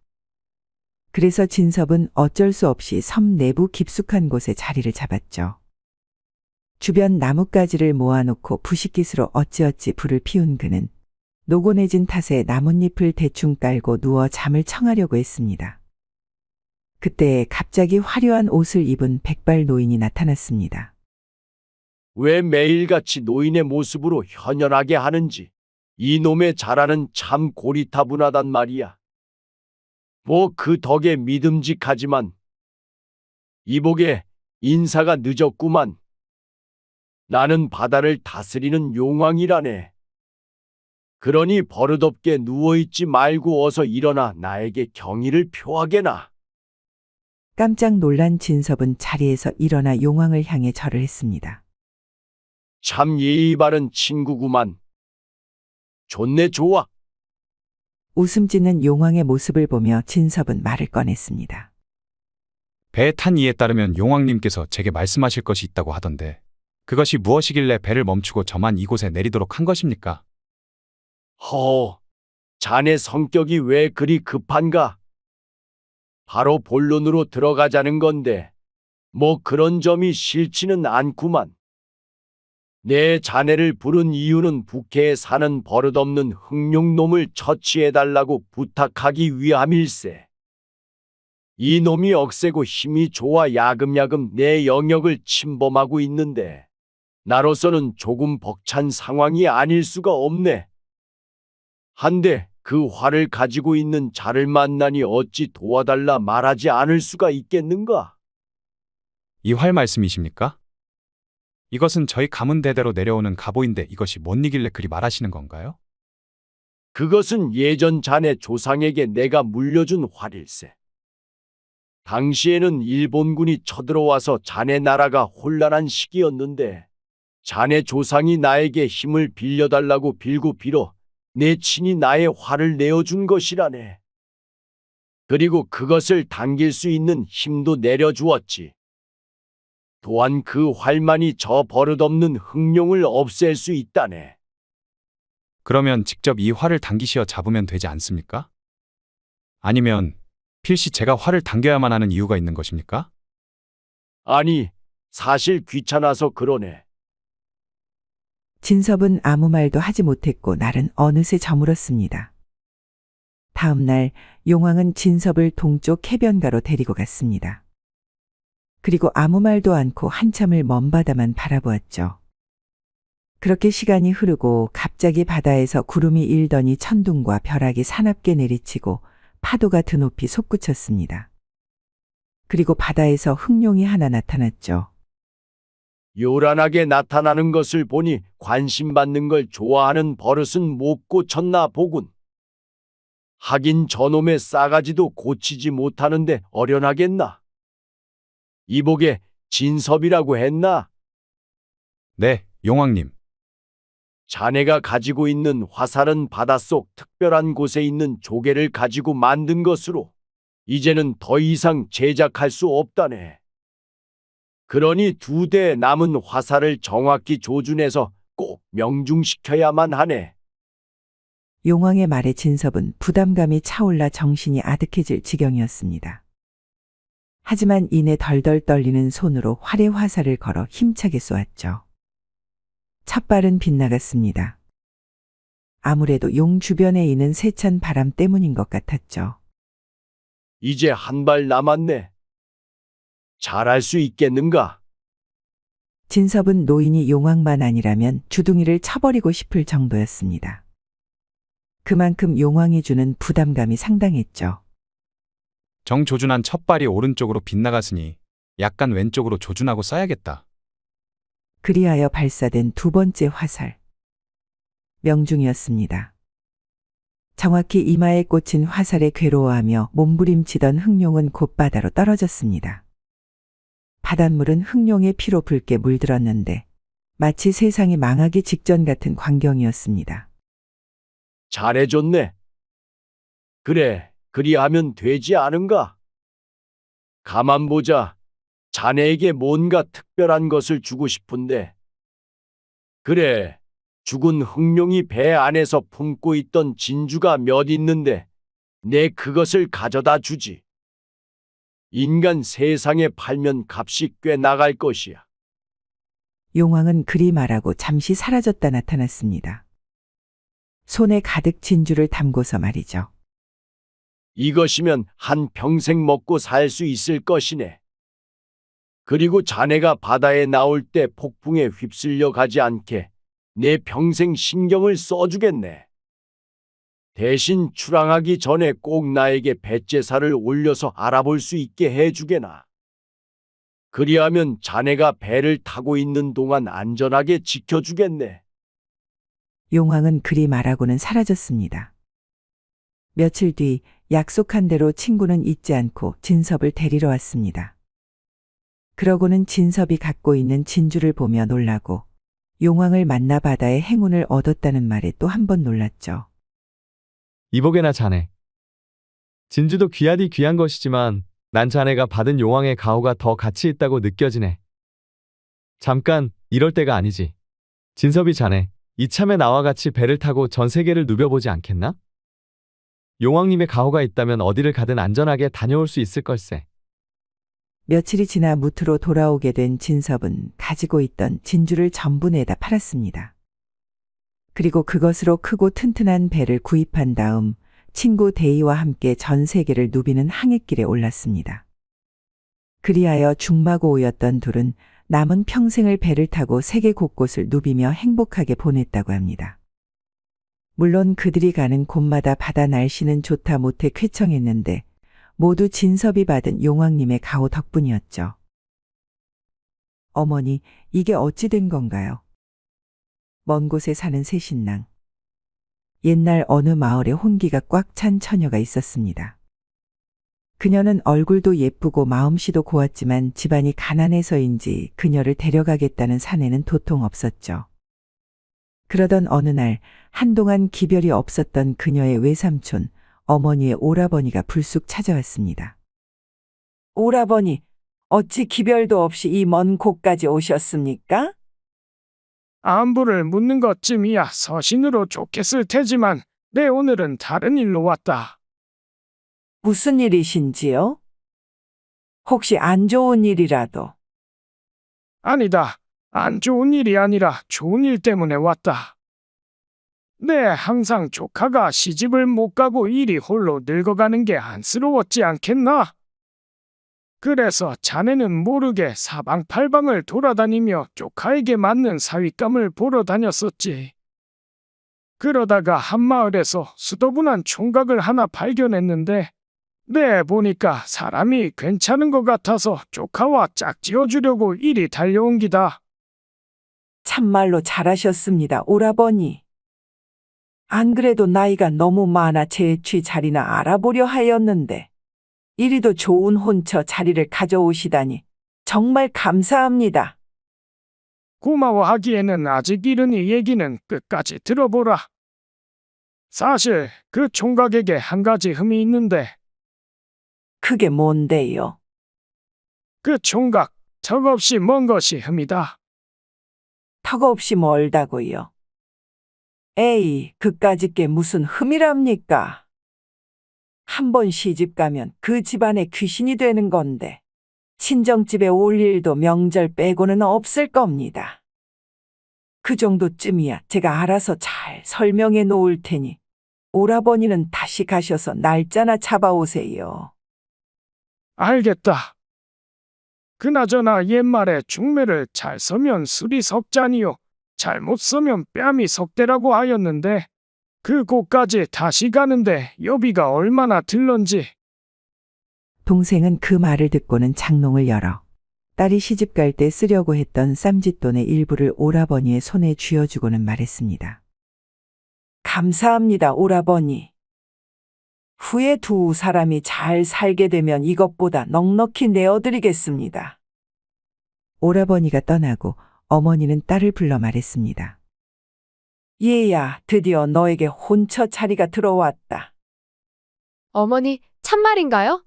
그래서 진섭은 어쩔 수 없이 섬 내부 깊숙한 곳에 자리를 잡았죠. 주변 나뭇가지를 모아놓고 부싯깃으로 어찌어찌 불을 피운 그는 노곤해진 탓에 나뭇잎을 대충 깔고 누워 잠을 청하려고 했습니다. 그때 갑자기 화려한 옷을 입은 백발 노인이 나타났습니다. 왜 매일같이 노인의 모습으로 현연하게 하는지 이놈의 자라는 참 고리타분하단 말이야. 뭐 그 덕에 믿음직하지만 이복에 인사가 늦었구만. 나는 바다를 다스리는 용왕이라네. 그러니 버릇없게 누워있지 말고 어서 일어나 나에게 경의를 표하게나. 깜짝 놀란 진섭은 자리에서 일어나 용왕을 향해 절을 했습니다. 참 예의 바른 친구구만. 좋네 좋아. 웃음 짓는 용왕의 모습을 보며 진섭은 말을 꺼냈습니다. 배에 탄 이에 따르면 용왕님께서 제게 말씀하실 것이 있다고 하던데 그것이 무엇이길래 배를 멈추고 저만 이곳에 내리도록 한 것입니까? 자네 성격이 왜 그리 급한가? 바로 본론으로 들어가자는 건데 뭐 그런 점이 싫지는 않구만. 내 자네를 부른 이유는 북해에 사는 버릇없는 흑룡놈을 처치해달라고 부탁하기 위함일세. 이 놈이 억세고 힘이 좋아 야금야금 내 영역을 침범하고 있는데 나로서는 조금 벅찬 상황이 아닐 수가 없네. 한데 그 활을 가지고 있는 자를 만나니 어찌 도와달라 말하지 않을 수가 있겠는가? 이 활 말씀이십니까? 이것은 저희 가문 대대로 내려오는 갑오인데 이것이 뭔 일길래 그리 말하시는 건가요? 그것은 예전 자네 조상에게 내가 물려준 활일세. 당시에는 일본군이 쳐들어와서 자네 나라가 혼란한 시기였는데 자네 조상이 나에게 힘을 빌려달라고 빌고 빌어 내 친히 나의 활을 내어준 것이라네. 그리고 그것을 당길 수 있는 힘도 내려주었지. 또한 그 활만이 저 버릇없는 흑룡을 없앨 수 있다네. 그러면 직접 이 활을 당기시어 잡으면 되지 않습니까? 아니면 필시 제가 화를 당겨야만 하는 이유가 있는 것입니까? 아니, 사실 귀찮아서 그러네. 진섭은 아무 말도 하지 못했고 날은 어느새 저물었습니다. 다음 날 용왕은 진섭을 동쪽 해변가로 데리고 갔습니다. 그리고 아무 말도 않고 한참을 먼 바다만 바라보았죠. 그렇게 시간이 흐르고 갑자기 바다에서 구름이 일더니 천둥과 벼락이 사납게 내리치고 파도가 드높이 솟구쳤습니다. 그리고 바다에서 흑룡이 하나 나타났죠. 요란하게 나타나는 것을 보니 관심 받는 걸 좋아하는 버릇은 못 고쳤나 보군. 하긴 저놈의 싸가지도 고치지 못하는데 어련하겠나. 이복에 진섭이라고 했나? 네, 용왕님. 자네가 가지고 있는 화살은 바닷속 특별한 곳에 있는 조개를 가지고 만든 것으로 이제는 더 이상 제작할 수 없다네. 그러니 2대 남은 화살을 정확히 조준해서 꼭 명중시켜야만 하네. 용왕의 말에 진섭은 부담감이 차올라 정신이 아득해질 지경이었습니다. 하지만 이내 덜덜 떨리는 손으로 활의 화살을 걸어 힘차게 쏘았죠. 첫 발은 빗나갔습니다. 아무래도 용 주변에 있는 세찬 바람 때문인 것 같았죠. 이제 한 발 남았네. 잘할 수 있겠는가? 진섭은 노인이 용왕만 아니라면 주둥이를 쳐버리고 싶을 정도였습니다. 그만큼 용왕이 주는 부담감이 상당했죠. 정조준한 첫 발이 오른쪽으로 빗나갔으니 약간 왼쪽으로 조준하고 쏴야겠다. 그리하여 발사된 2번째 화살. 명중이었습니다. 정확히 이마에 꽂힌 화살에 괴로워하며 몸부림치던 흑룡은 곧 바다로 떨어졌습니다. 바닷물은 흑룡의 피로 붉게 물들었는데 마치 세상이 망하기 직전 같은 광경이었습니다. 잘해줬네. 그래, 그리하면 되지 않은가? 가만 보자. 자네에게 뭔가 특별한 것을 주고 싶은데. 그래, 죽은 흑룡이 배 안에서 품고 있던 진주가 몇 있는데 내 그것을 가져다 주지. 인간 세상에 팔면 값이 꽤 나갈 것이야. 용왕은 그리 말하고 잠시 사라졌다 나타났습니다. 손에 가득 진주를 담고서 말이죠. 이것이면 한 평생 먹고 살 수 있을 것이네. 그리고 자네가 바다에 나올 때 폭풍에 휩쓸려 가지 않게 내 평생 신경을 써주겠네. 대신 출항하기 전에 꼭 나에게 뱃제사를 올려서 알아볼 수 있게 해주게나. 그리하면 자네가 배를 타고 있는 동안 안전하게 지켜주겠네. 용왕은 그리 말하고는 사라졌습니다. 며칠 뒤 약속한 대로 친구는 잊지 않고 진섭을 데리러 왔습니다. 그러고는 진섭이 갖고 있는 진주를 보며 놀라고 용왕을 만나 바다의 행운을 얻었다는 말에 또 한 번 놀랐죠. 이복에나 자네. 진주도 귀하디 귀한 것이지만 난 자네가 받은 용왕의 가호가 더 가치 있다고 느껴지네. 잠깐, 이럴 때가 아니지. 진섭이 자네, 이참에 나와 같이 배를 타고 전 세계를 누벼보지 않겠나? 용왕님의 가호가 있다면 어디를 가든 안전하게 다녀올 수 있을 걸세. 며칠이 지나 무트로 돌아오게 된 진섭은 가지고 있던 진주를 전부 내다 팔았습니다. 그리고 그것으로 크고 튼튼한 배를 구입한 다음 친구 데이와 함께 전 세계를 누비는 항해길에 올랐습니다. 그리하여 중마고우였던 둘은 남은 평생을 배를 타고 세계 곳곳을 누비며 행복하게 보냈다고 합니다. 물론 그들이 가는 곳마다 바다 날씨는 좋다 못해 쾌청했는데 모두 진섭이 받은 용왕님의 가호 덕분이었죠. 어머니, 이게 어찌 된 건가요? 먼 곳에 사는 새신랑. 옛날 어느 마을에 혼기가 꽉 찬 처녀가 있었습니다. 그녀는 얼굴도 예쁘고 마음씨도 고왔지만 집안이 가난해서인지 그녀를 데려가겠다는 사내는 도통 없었죠. 그러던 어느 날 한동안 기별이 없었던 그녀의 외삼촌, 어머니의 오라버니가 불쑥 찾아왔습니다. 오라버니, 어찌 기별도 없이 이 먼 곳까지 오셨습니까? 안부를 묻는 것쯤이야 서신으로 좋겠을 테지만 내 오늘은 다른 일로 왔다. 무슨 일이신지요? 혹시 안 좋은 일이라도. 아니다. 안 좋은 일이 아니라 좋은 일 때문에 왔다. 항상 조카가 시집을 못 가고 일이 홀로 늙어가는 게 안쓰러웠지 않겠나? 그래서 자네는 모르게 사방팔방을 돌아다니며 조카에게 맞는 사윗감을 보러 다녔었지. 그러다가 한마을에서 수더분한 총각을 하나 발견했는데 보니까 사람이 괜찮은 것 같아서 조카와 짝지어주려고 이리 달려온 기다. 참말로 잘하셨습니다, 오라버니. 안 그래도 나이가 너무 많아 제취 자리나 알아보려 하였는데 이리도 좋은 혼처 자리를 가져오시다니 정말 감사합니다. 고마워하기에는 아직 이르니 얘기는 끝까지 들어보라. 사실 그 총각에게 한 가지 흠이 있는데 그게 뭔데요? 그 총각 턱없이 먼 것이 흠이다. 턱없이 멀다고요? 에이, 그까짓 게 무슨 흠이랍니까? 한 번 시집 가면 그 집안의 귀신이 되는 건데 친정집에 올 일도 명절 빼고는 없을 겁니다. 그 정도쯤이야 제가 알아서 잘 설명해 놓을 테니 오라버니는 다시 가셔서 날짜나 잡아오세요. 알겠다. 그나저나 옛말에 중매를 잘 서면 술이 석잔이요 잘못 서면 뺨이 석대라고 하였는데 그곳까지 다시 가는데 여비가 얼마나 들런지. 동생은 그 말을 듣고는 장롱을 열어 딸이 시집 갈 때 쓰려고 했던 쌈짓돈의 일부를 오라버니의 손에 쥐어주고는 말했습니다. 감사합니다, 오라버니. 후에 두 사람이 잘 살게 되면 이것보다 넉넉히 내어드리겠습니다. 오라버니가 떠나고 어머니는 딸을 불러 말했습니다. 얘야, 드디어 너에게 혼처 자리가 들어왔다. 어머니, 참말인가요?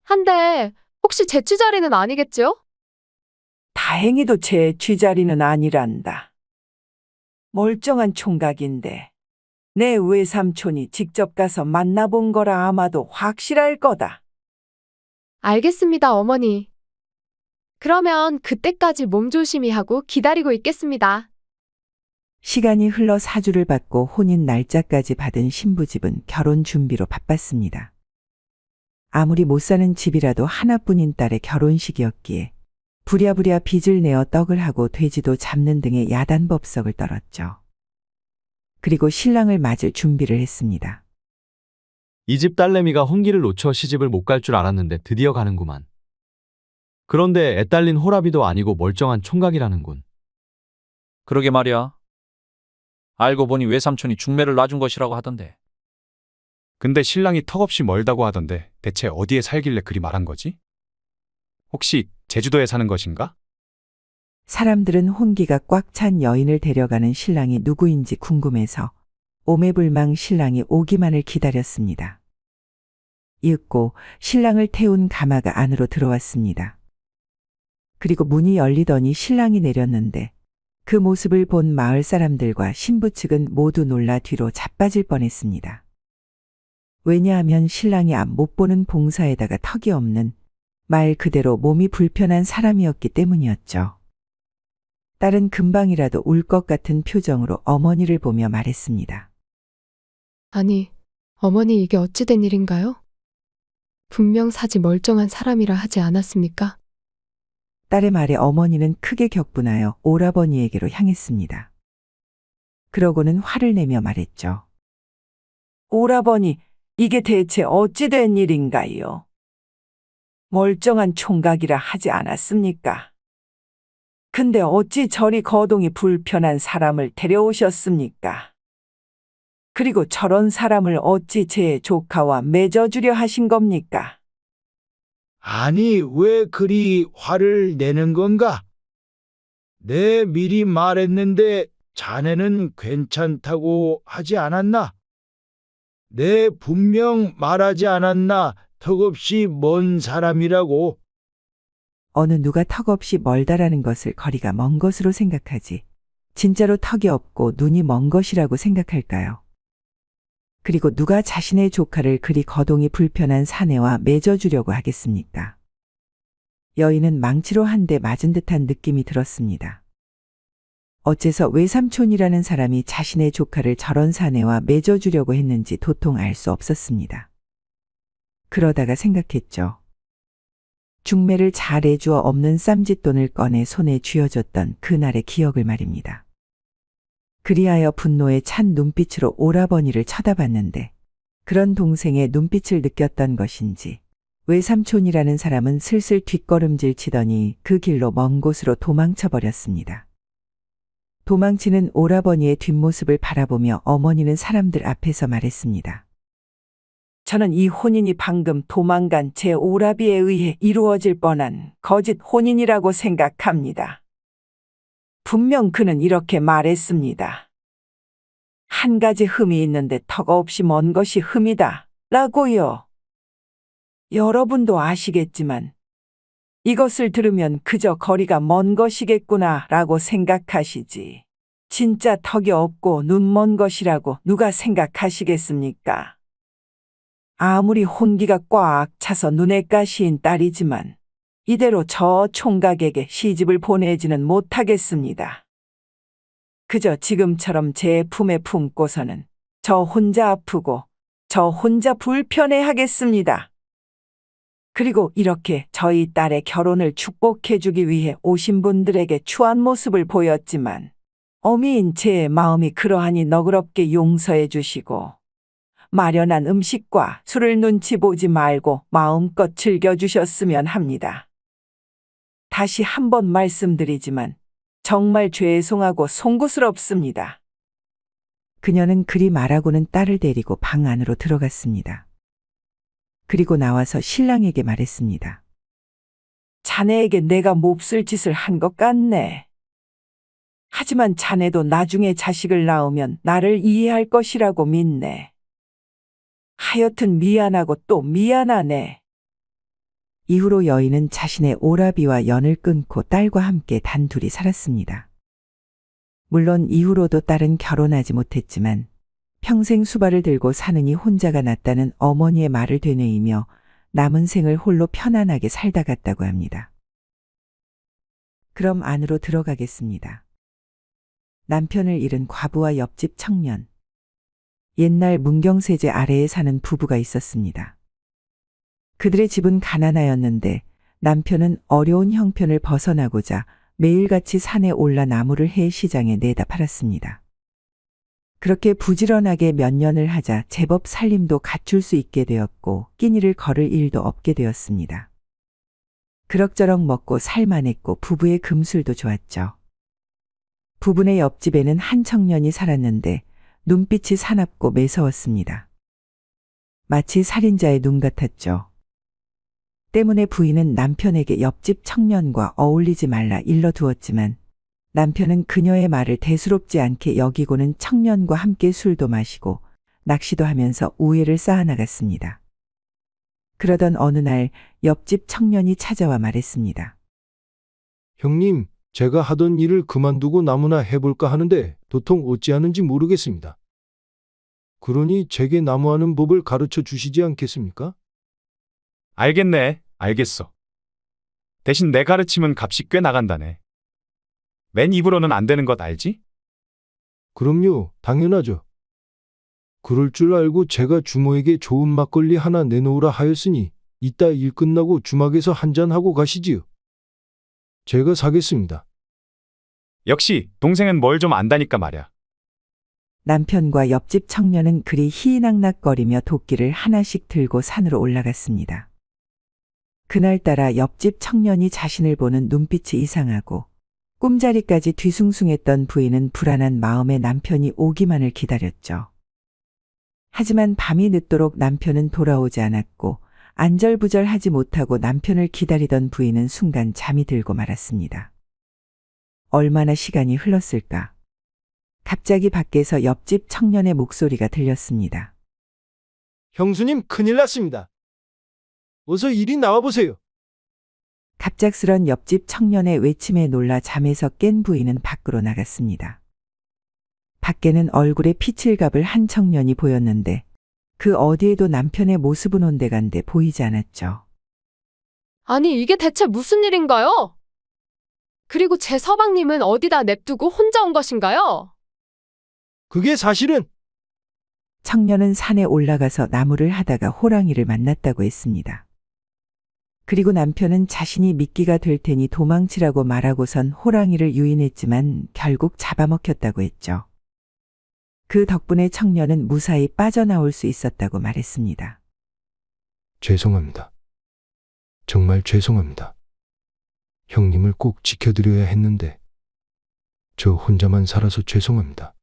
한데 혹시 제 취자리는 아니겠죠? 다행히도 제 쥐자리는 아니란다. 멀쩡한 총각인데 내 외삼촌이 직접 가서 만나본 거라 아마도 확실할 거다. 알겠습니다, 어머니. 그러면 그때까지 몸조심히 하고 기다리고 있겠습니다. 시간이 흘러 사주를 받고 혼인 날짜까지 받은 신부집은 결혼 준비로 바빴습니다. 아무리 못 사는 집이라도 하나뿐인 딸의 결혼식이었기에 부랴부랴 빚을 내어 떡을 하고 돼지도 잡는 등의 야단법석을 떨었죠. 그리고 신랑을 맞을 준비를 했습니다. 이 집 딸내미가 혼기를 놓쳐 시집을 못 갈 줄 알았는데 드디어 가는구만. 그런데 애딸린 호라비도 아니고 멀쩡한 총각이라는군. 그러게 말이야. 알고 보니 외삼촌이 중매를 놔준 것이라고 하던데. 근데 신랑이 턱없이 멀다고 하던데 대체 어디에 살길래 그리 말한 거지? 혹시 제주도에 사는 것인가? 사람들은 혼기가 꽉 찬 여인을 데려가는 신랑이 누구인지 궁금해서 오매불망 신랑이 오기만을 기다렸습니다. 이윽고 신랑을 태운 가마가 안으로 들어왔습니다. 그리고 문이 열리더니 신랑이 내렸는데 그 모습을 본 마을 사람들과 신부 측은 모두 놀라 뒤로 자빠질 뻔했습니다. 왜냐하면 신랑이 앞 못 보는 봉사에다가 턱이 없는 말 그대로 몸이 불편한 사람이었기 때문이었죠. 딸은 금방이라도 울 것 같은 표정으로 어머니를 보며 말했습니다. 아니, 어머니 이게 어찌 된 일인가요? 분명 사지 멀쩡한 사람이라 하지 않았습니까? 딸의 말에 어머니는 크게 격분하여 오라버니에게로 향했습니다. 그러고는 화를 내며 말했죠. 오라버니, 이게 대체 어찌 된 일인가요? 멀쩡한 총각이라 하지 않았습니까? 근데 어찌 저리 거동이 불편한 사람을 데려오셨습니까? 그리고 저런 사람을 어찌 제 조카와 맺어주려 하신 겁니까? 아니, 왜 그리 화를 내는 건가? 내 미리 말했는데 자네는 괜찮다고 하지 않았나? 내 분명 말하지 않았나? 턱없이 먼 사람이라고. 어느 누가 턱없이 멀다라는 것을 거리가 먼 것으로 생각하지 진짜로 턱이 없고 눈이 먼 것이라고 생각할까요? 그리고 누가 자신의 조카를 그리 거동이 불편한 사내와 맺어주려고 하겠습니까? 여인은 망치로 한 대 맞은 듯한 느낌이 들었습니다. 어째서 외삼촌이라는 사람이 자신의 조카를 저런 사내와 맺어주려고 했는지 도통 알 수 없었습니다. 그러다가 생각했죠. 중매를 잘 해주어 없는 쌈짓돈을 꺼내 손에 쥐어줬던 그날의 기억을 말입니다. 그리하여 분노에 찬 눈빛으로 오라버니를 쳐다봤는데 그런 동생의 눈빛을 느꼈던 것인지 외삼촌이라는 사람은 슬슬 뒷걸음질 치더니 그 길로 먼 곳으로 도망쳐 버렸습니다. 도망치는 오라버니의 뒷모습을 바라보며 어머니는 사람들 앞에서 말했습니다. 저는 이 혼인이 방금 도망간 제 오라비에 의해 이루어질 뻔한 거짓 혼인이라고 생각합니다. 분명 그는 이렇게 말했습니다. 한 가지 흠이 있는데 턱없이 먼 것이 흠이다. 라고요. 여러분도 아시겠지만 이것을 들으면 그저 거리가 먼 것이겠구나 라고 생각하시지. 진짜 턱이 없고 눈 먼 것이라고 누가 생각하시겠습니까? 아무리 혼기가 꽉 차서 눈에 가시인 딸이지만 이대로 저 총각에게 시집을 보내지는 못하겠습니다. 그저 지금처럼 제 품에 품고서는 저 혼자 아프고 저 혼자 불편해하겠습니다. 그리고 이렇게 저희 딸의 결혼을 축복해주기 위해 오신 분들에게 추한 모습을 보였지만 어미인 제 마음이 그러하니 너그럽게 용서해 주시고 마련한 음식과 술을 눈치 보지 말고 마음껏 즐겨주셨으면 합니다. 다시 한번 말씀드리지만 정말 죄송하고 송구스럽습니다. 그녀는 그리 말하고는 딸을 데리고 방 안으로 들어갔습니다. 그리고 나와서 신랑에게 말했습니다. 자네에게 내가 몹쓸 짓을 한 것 같네. 하지만 자네도 나중에 자식을 낳으면 나를 이해할 것이라고 믿네. 하여튼 미안하고 또 미안하네. 이후로 여인은 자신의 오라비와 연을 끊고 딸과 함께 단둘이 살았습니다. 물론 이후로도 딸은 결혼하지 못했지만 평생 수발을 들고 사느니 혼자가 낫다는 어머니의 말을 되뇌이며 남은 생을 홀로 편안하게 살다 갔다고 합니다. 그럼 안으로 들어가겠습니다. 남편을 잃은 과부와 옆집 청년. 옛날 문경세제 아래에 사는 부부가 있었습니다. 그들의 집은 가난하였는데 남편은 어려운 형편을 벗어나고자 매일같이 산에 올라 나무를 해 시장에 내다 팔았습니다. 그렇게 부지런하게 몇 년을 하자 제법 살림도 갖출 수 있게 되었고 끼니를 걸을 일도 없게 되었습니다. 그럭저럭 먹고 살만했고 부부의 금술도 좋았죠. 부부네 옆집에는 한 청년이 살았는데 눈빛이 사납고 매서웠습니다. 마치 살인자의 눈 같았죠. 때문에 부인은 남편에게 옆집 청년과 어울리지 말라 일러두었지만 남편은 그녀의 말을 대수롭지 않게 여기고는 청년과 함께 술도 마시고 낚시도 하면서 우애를 쌓아나갔습니다. 그러던 어느 날 옆집 청년이 찾아와 말했습니다. 형님, 제가 하던 일을 그만두고 나무나 해볼까 하는데 도통 어찌하는지 모르겠습니다. 그러니 제게 나무하는 법을 가르쳐 주시지 않겠습니까? 알겠네. 알겠어. 대신 내 가르침은 값이 꽤 나간다네. 맨 입으로는 안 되는 것 알지? 그럼요, 당연하죠. 그럴 줄 알고 제가 주모에게 좋은 막걸리 하나 내놓으라 하였으니 이따 일 끝나고 주막에서 한잔하고 가시지요. 제가 사겠습니다. 역시 동생은 뭘 좀 안다니까 말야. 남편과 옆집 청년은 그리 희낙낙거리며 도끼를 하나씩 들고 산으로 올라갔습니다. 그날따라 옆집 청년이 자신을 보는 눈빛이 이상하고 꿈자리까지 뒤숭숭했던 부인은 불안한 마음에 남편이 오기만을 기다렸죠. 하지만 밤이 늦도록 남편은 돌아오지 않았고 안절부절하지 못하고 남편을 기다리던 부인은 순간 잠이 들고 말았습니다. 얼마나 시간이 흘렀을까? 갑자기 밖에서 옆집 청년의 목소리가 들렸습니다. 형수님, 큰일 났습니다. 어서 이리 나와보세요. 갑작스런 옆집 청년의 외침에 놀라 잠에서 깬 부인은 밖으로 나갔습니다. 밖에는 얼굴에 피칠갑을 한 청년이 보였는데 그 어디에도 남편의 모습은 온데간데 보이지 않았죠. 아니, 이게 대체 무슨 일인가요? 그리고 제 서방님은 어디다 냅두고 혼자 온 것인가요? 그게 사실은 청년은 산에 올라가서 나무를 하다가 호랑이를 만났다고 했습니다. 그리고 남편은 자신이 미끼가 될 테니 도망치라고 말하고선 호랑이를 유인했지만 결국 잡아먹혔다고 했죠. 그 덕분에 청년은 무사히 빠져나올 수 있었다고 말했습니다. 죄송합니다. 정말 죄송합니다. 형님을 꼭 지켜드려야 했는데 저 혼자만 살아서 죄송합니다.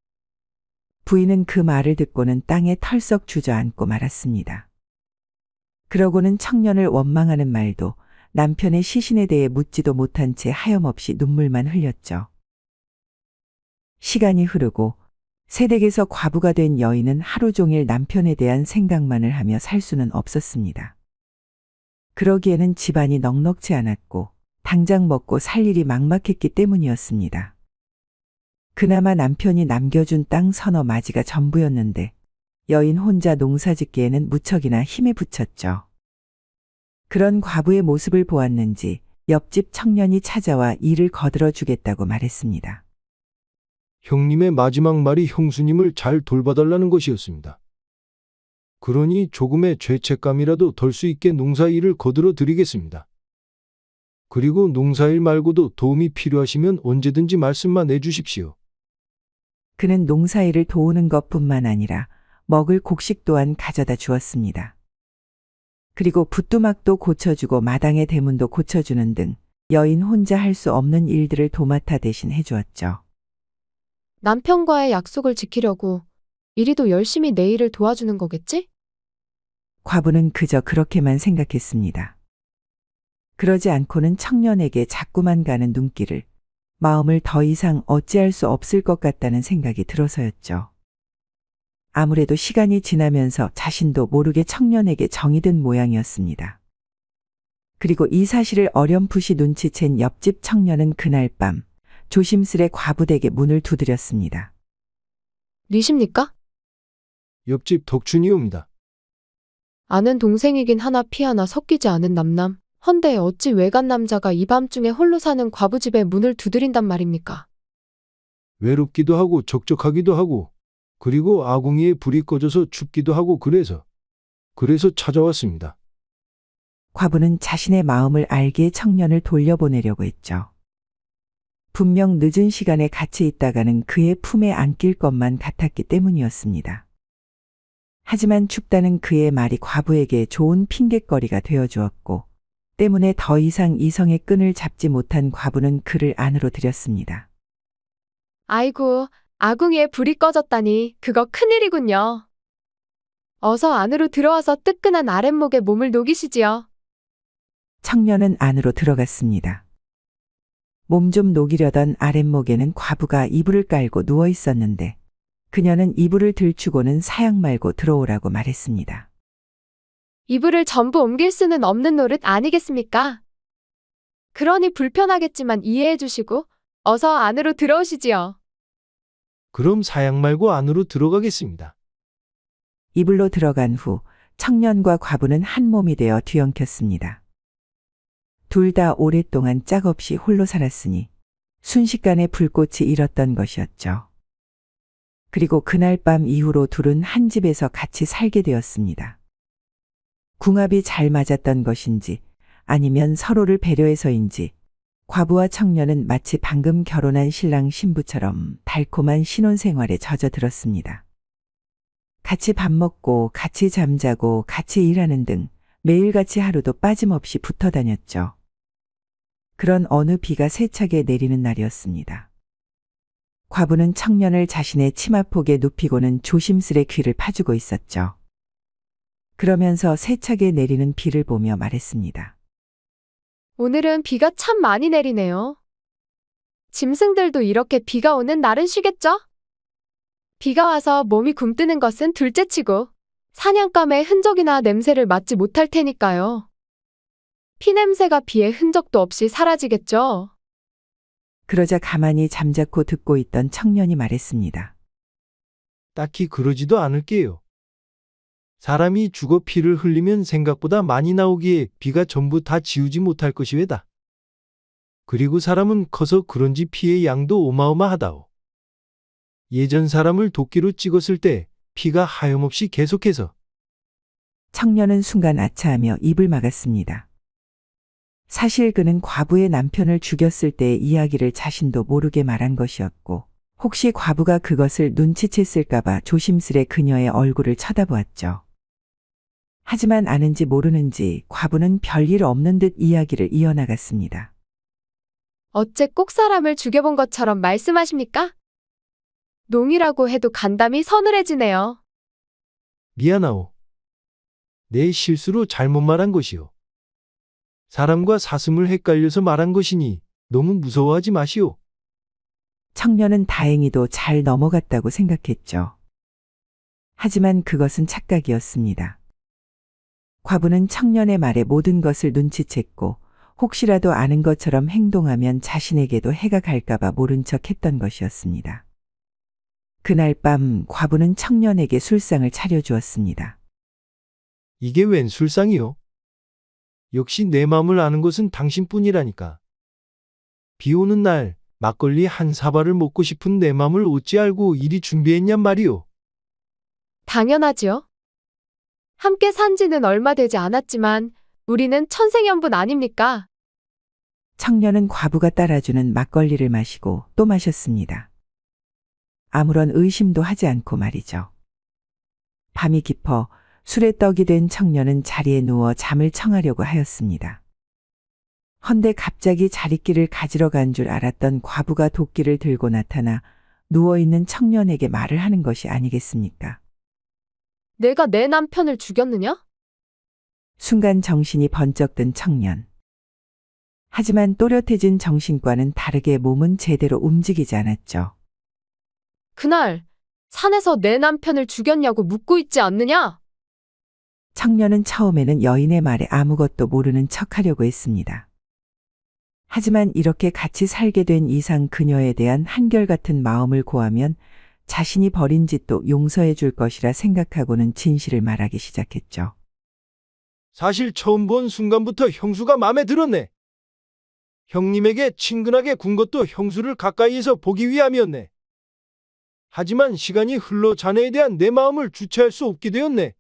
부인은 그 말을 듣고는 땅에 털썩 주저앉고 말았습니다. 그러고는 청년을 원망하는 말도 남편의 시신에 대해 묻지도 못한 채 하염없이 눈물만 흘렸죠. 시간이 흐르고 새댁에서 과부가 된 여인은 하루 종일 남편에 대한 생각만을 하며 살 수는 없었습니다. 그러기에는 집안이 넉넉지 않았고 당장 먹고 살 일이 막막했기 때문이었습니다. 그나마 남편이 남겨준 땅 서너 마지가 전부였는데 여인 혼자 농사 짓기에는 무척이나 힘에 부쳤죠. 그런 과부의 모습을 보았는지 옆집 청년이 찾아와 일을 거들어 주겠다고 말했습니다. 형님의 마지막 말이 형수님을 잘 돌봐달라는 것이었습니다. 그러니 조금의 죄책감이라도 덜 수 있게 농사일을 거들어 드리겠습니다. 그리고 농사일 말고도 도움이 필요하시면 언제든지 말씀만 해주십시오. 그는 농사일을 도우는 것뿐만 아니라 먹을 곡식 또한 가져다 주었습니다. 그리고 붓두막도 고쳐주고 마당의 대문도 고쳐주는 등 여인 혼자 할 수 없는 일들을 도맡아 대신 해주었죠. 남편과의 약속을 지키려고 이리도 열심히 내 일을 도와주는 거겠지? 과부는 그저 그렇게만 생각했습니다. 그러지 않고는 청년에게 자꾸만 가는 눈길을 마음을 더 이상 어찌할 수 없을 것 같다는 생각이 들어서였죠. 아무래도 시간이 지나면서 자신도 모르게 청년에게 정이 든 모양이었습니다. 그리고 이 사실을 어렴풋이 눈치챈 옆집 청년은 그날 밤 조심스레 과부댁에 문을 두드렸습니다. 리십니까? 옆집 덕춘이옵니다. 아는 동생이긴 하나 피 하나 섞이지 않은 남남. 헌데 어찌 외간 남자가 이 밤중에 홀로 사는 과부 집에 문을 두드린단 말입니까? 외롭기도 하고 적적하기도 하고 그리고 아궁이에 불이 꺼져서 춥기도 하고 그래서 찾아왔습니다. 과부는 자신의 마음을 알기에 청년을 돌려보내려고 했죠. 분명 늦은 시간에 같이 있다가는 그의 품에 안길 것만 같았기 때문이었습니다. 하지만 춥다는 그의 말이 과부에게 좋은 핑곗거리가 되어주었고 때문에 더 이상 이성의 끈을 잡지 못한 과부는 그를 안으로 들였습니다. 아이고, 아궁이에 불이 꺼졌다니 그거 큰일이군요. 어서 안으로 들어와서 뜨끈한 아랫목에 몸을 녹이시지요. 청년은 안으로 들어갔습니다. 몸 좀 녹이려던 아랫목에는 과부가 이불을 깔고 누워 있었는데 그녀는 이불을 들추고는 사양 말고 들어오라고 말했습니다. 이불을 전부 옮길 수는 없는 노릇 아니겠습니까? 그러니 불편하겠지만 이해해 주시고 어서 안으로 들어오시지요. 그럼 사양 말고 안으로 들어가겠습니다. 이불로 들어간 후 청년과 과부는 한 몸이 되어 뒤엉켰습니다. 둘 다 오랫동안 짝없이 홀로 살았으니 순식간에 불꽃이 일었던 것이었죠. 그리고 그날 밤 이후로 둘은 한 집에서 같이 살게 되었습니다. 궁합이 잘 맞았던 것인지 아니면 서로를 배려해서인지 과부와 청년은 마치 방금 결혼한 신랑 신부처럼 달콤한 신혼생활에 젖어들었습니다. 같이 밥 먹고 같이 잠자고 같이 일하는 등 매일같이 하루도 빠짐없이 붙어 다녔죠. 그런 어느 비가 세차게 내리는 날이었습니다. 과부는 청년을 자신의 치마폭에 눕히고는 조심스레 귀를 파주고 있었죠. 그러면서 세차게 내리는 비를 보며 말했습니다. 오늘은 비가 참 많이 내리네요. 짐승들도 이렇게 비가 오는 날은 쉬겠죠? 비가 와서 몸이 굼뜨는 것은 둘째치고 사냥감의 흔적이나 냄새를 맡지 못할 테니까요. 피냄새가 비의 흔적도 없이 사라지겠죠? 그러자 가만히 잠자코 듣고 있던 청년이 말했습니다. 딱히 그러지도 않을게요. 사람이 죽어 피를 흘리면 생각보다 많이 나오기에 비가 전부 다 지우지 못할 것이외다. 그리고 사람은 커서 그런지 피의 양도 어마어마하다오. 예전 사람을 도끼로 찍었을 때 피가 하염없이 계속해서. 청년은 순간 아차하며 입을 막았습니다. 사실 그는 과부의 남편을 죽였을 때의 이야기를 자신도 모르게 말한 것이었고, 혹시 과부가 그것을 눈치챘을까봐 조심스레 그녀의 얼굴을 쳐다보았죠. 하지만 아는지 모르는지 과부는 별일 없는 듯 이야기를 이어나갔습니다. 어째 꼭 사람을 죽여본 것처럼 말씀하십니까? 농이라고 해도 간담이 서늘해지네요. 미안하오. 내 실수로 잘못 말한 것이오. 사람과 사슴을 헷갈려서 말한 것이니 너무 무서워하지 마시오. 청년은 다행히도 잘 넘어갔다고 생각했죠. 하지만 그것은 착각이었습니다. 과부는 청년의 말에 모든 것을 눈치챘고 혹시라도 아는 것처럼 행동하면 자신에게도 해가 갈까봐 모른 척 했던 것이었습니다. 그날 밤 과부는 청년에게 술상을 차려주었습니다. 이게 웬 술상이요? 역시 내 마음을 아는 것은 당신뿐이라니까. 비 오는 날 막걸리 한 사발을 먹고 싶은 내 마음을 어찌 알고 이리 준비했냔 말이오. 당연하지요. 함께 산 지는 얼마 되지 않았지만 우리는 천생연분 아닙니까? 청년은 과부가 따라주는 막걸리를 마시고 또 마셨습니다. 아무런 의심도 하지 않고 말이죠. 밤이 깊어 술에 떡이 된 청년은 자리에 누워 잠을 청하려고 하였습니다. 헌데 갑자기 자리끼를 가지러 간 줄 알았던 과부가 도끼를 들고 나타나 누워있는 청년에게 말을 하는 것이 아니겠습니까? 내가 내 남편을 죽였느냐? 순간 정신이 번쩍 든 청년. 하지만 또렷해진 정신과는 다르게 몸은 제대로 움직이지 않았죠. 그날 산에서 내 남편을 죽였냐고 묻고 있지 않느냐? 청년은 처음에는 여인의 말에 아무것도 모르는 척하려고 했습니다. 하지만 이렇게 같이 살게 된 이상 그녀에 대한 한결같은 마음을 고하면 자신이 벌인 짓도 용서해 줄 것이라 생각하고는 진실을 말하기 시작했죠. 사실 처음 본 순간부터 형수가 마음에 들었네. 형님에게 친근하게 군 것도 형수를 가까이에서 보기 위함이었네. 하지만 시간이 흘러 자네에 대한 내 마음을 주체할 수 없게 되었네.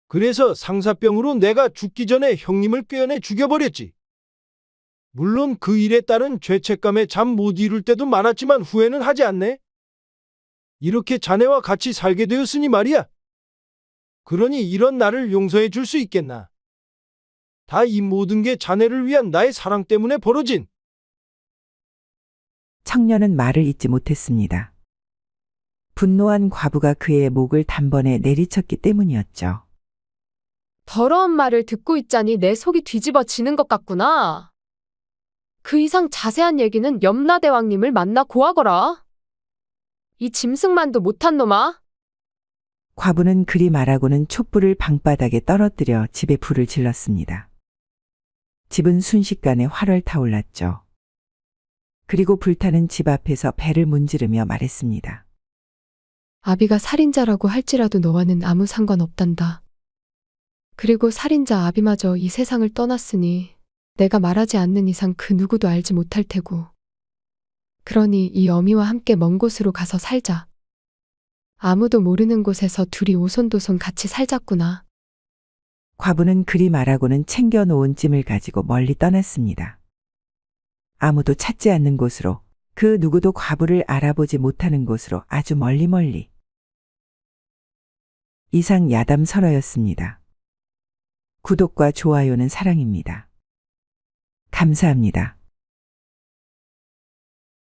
그래서 상사병으로 내가 죽기 전에 형님을 꿰어내 죽여버렸지. 물론 그 일에 따른 죄책감에 잠 못 이룰 때도 많았지만 후회는 하지 않네. 이렇게 자네와 같이 살게 되었으니 말이야. 그러니 이런 나를 용서해 줄 수 있겠나. 다 이 모든 게 자네를 위한 나의 사랑 때문에 벌어진. 청년은 말을 잇지 못했습니다. 분노한 과부가 그의 목을 단번에 내리쳤기 때문이었죠. 더러운 말을 듣고 있자니 내 속이 뒤집어지는 것 같구나. 그 이상 자세한 얘기는 염라대왕님을 만나 고하거라. 이 짐승만도 못한 놈아. 과부는 그리 말하고는 촛불을 방바닥에 떨어뜨려 집에 불을 질렀습니다. 집은 순식간에 활활 타올랐죠. 그리고 불타는 집 앞에서 배를 문지르며 말했습니다. 아비가 살인자라고 할지라도 너와는 아무 상관없단다. 그리고 살인자 아비마저 이 세상을 떠났으니 내가 말하지 않는 이상 그 누구도 알지 못할 테고. 그러니 이 어미와 함께 먼 곳으로 가서 살자. 아무도 모르는 곳에서 둘이 오손도손 같이 살자꾸나. 과부는 그리 말하고는 챙겨놓은 찜을 가지고 멀리 떠났습니다. 아무도 찾지 않는 곳으로, 그 누구도 과부를 알아보지 못하는 곳으로 아주 멀리. 이상 야담설어였습니다. 구독과 좋아요는 사랑입니다. 감사합니다.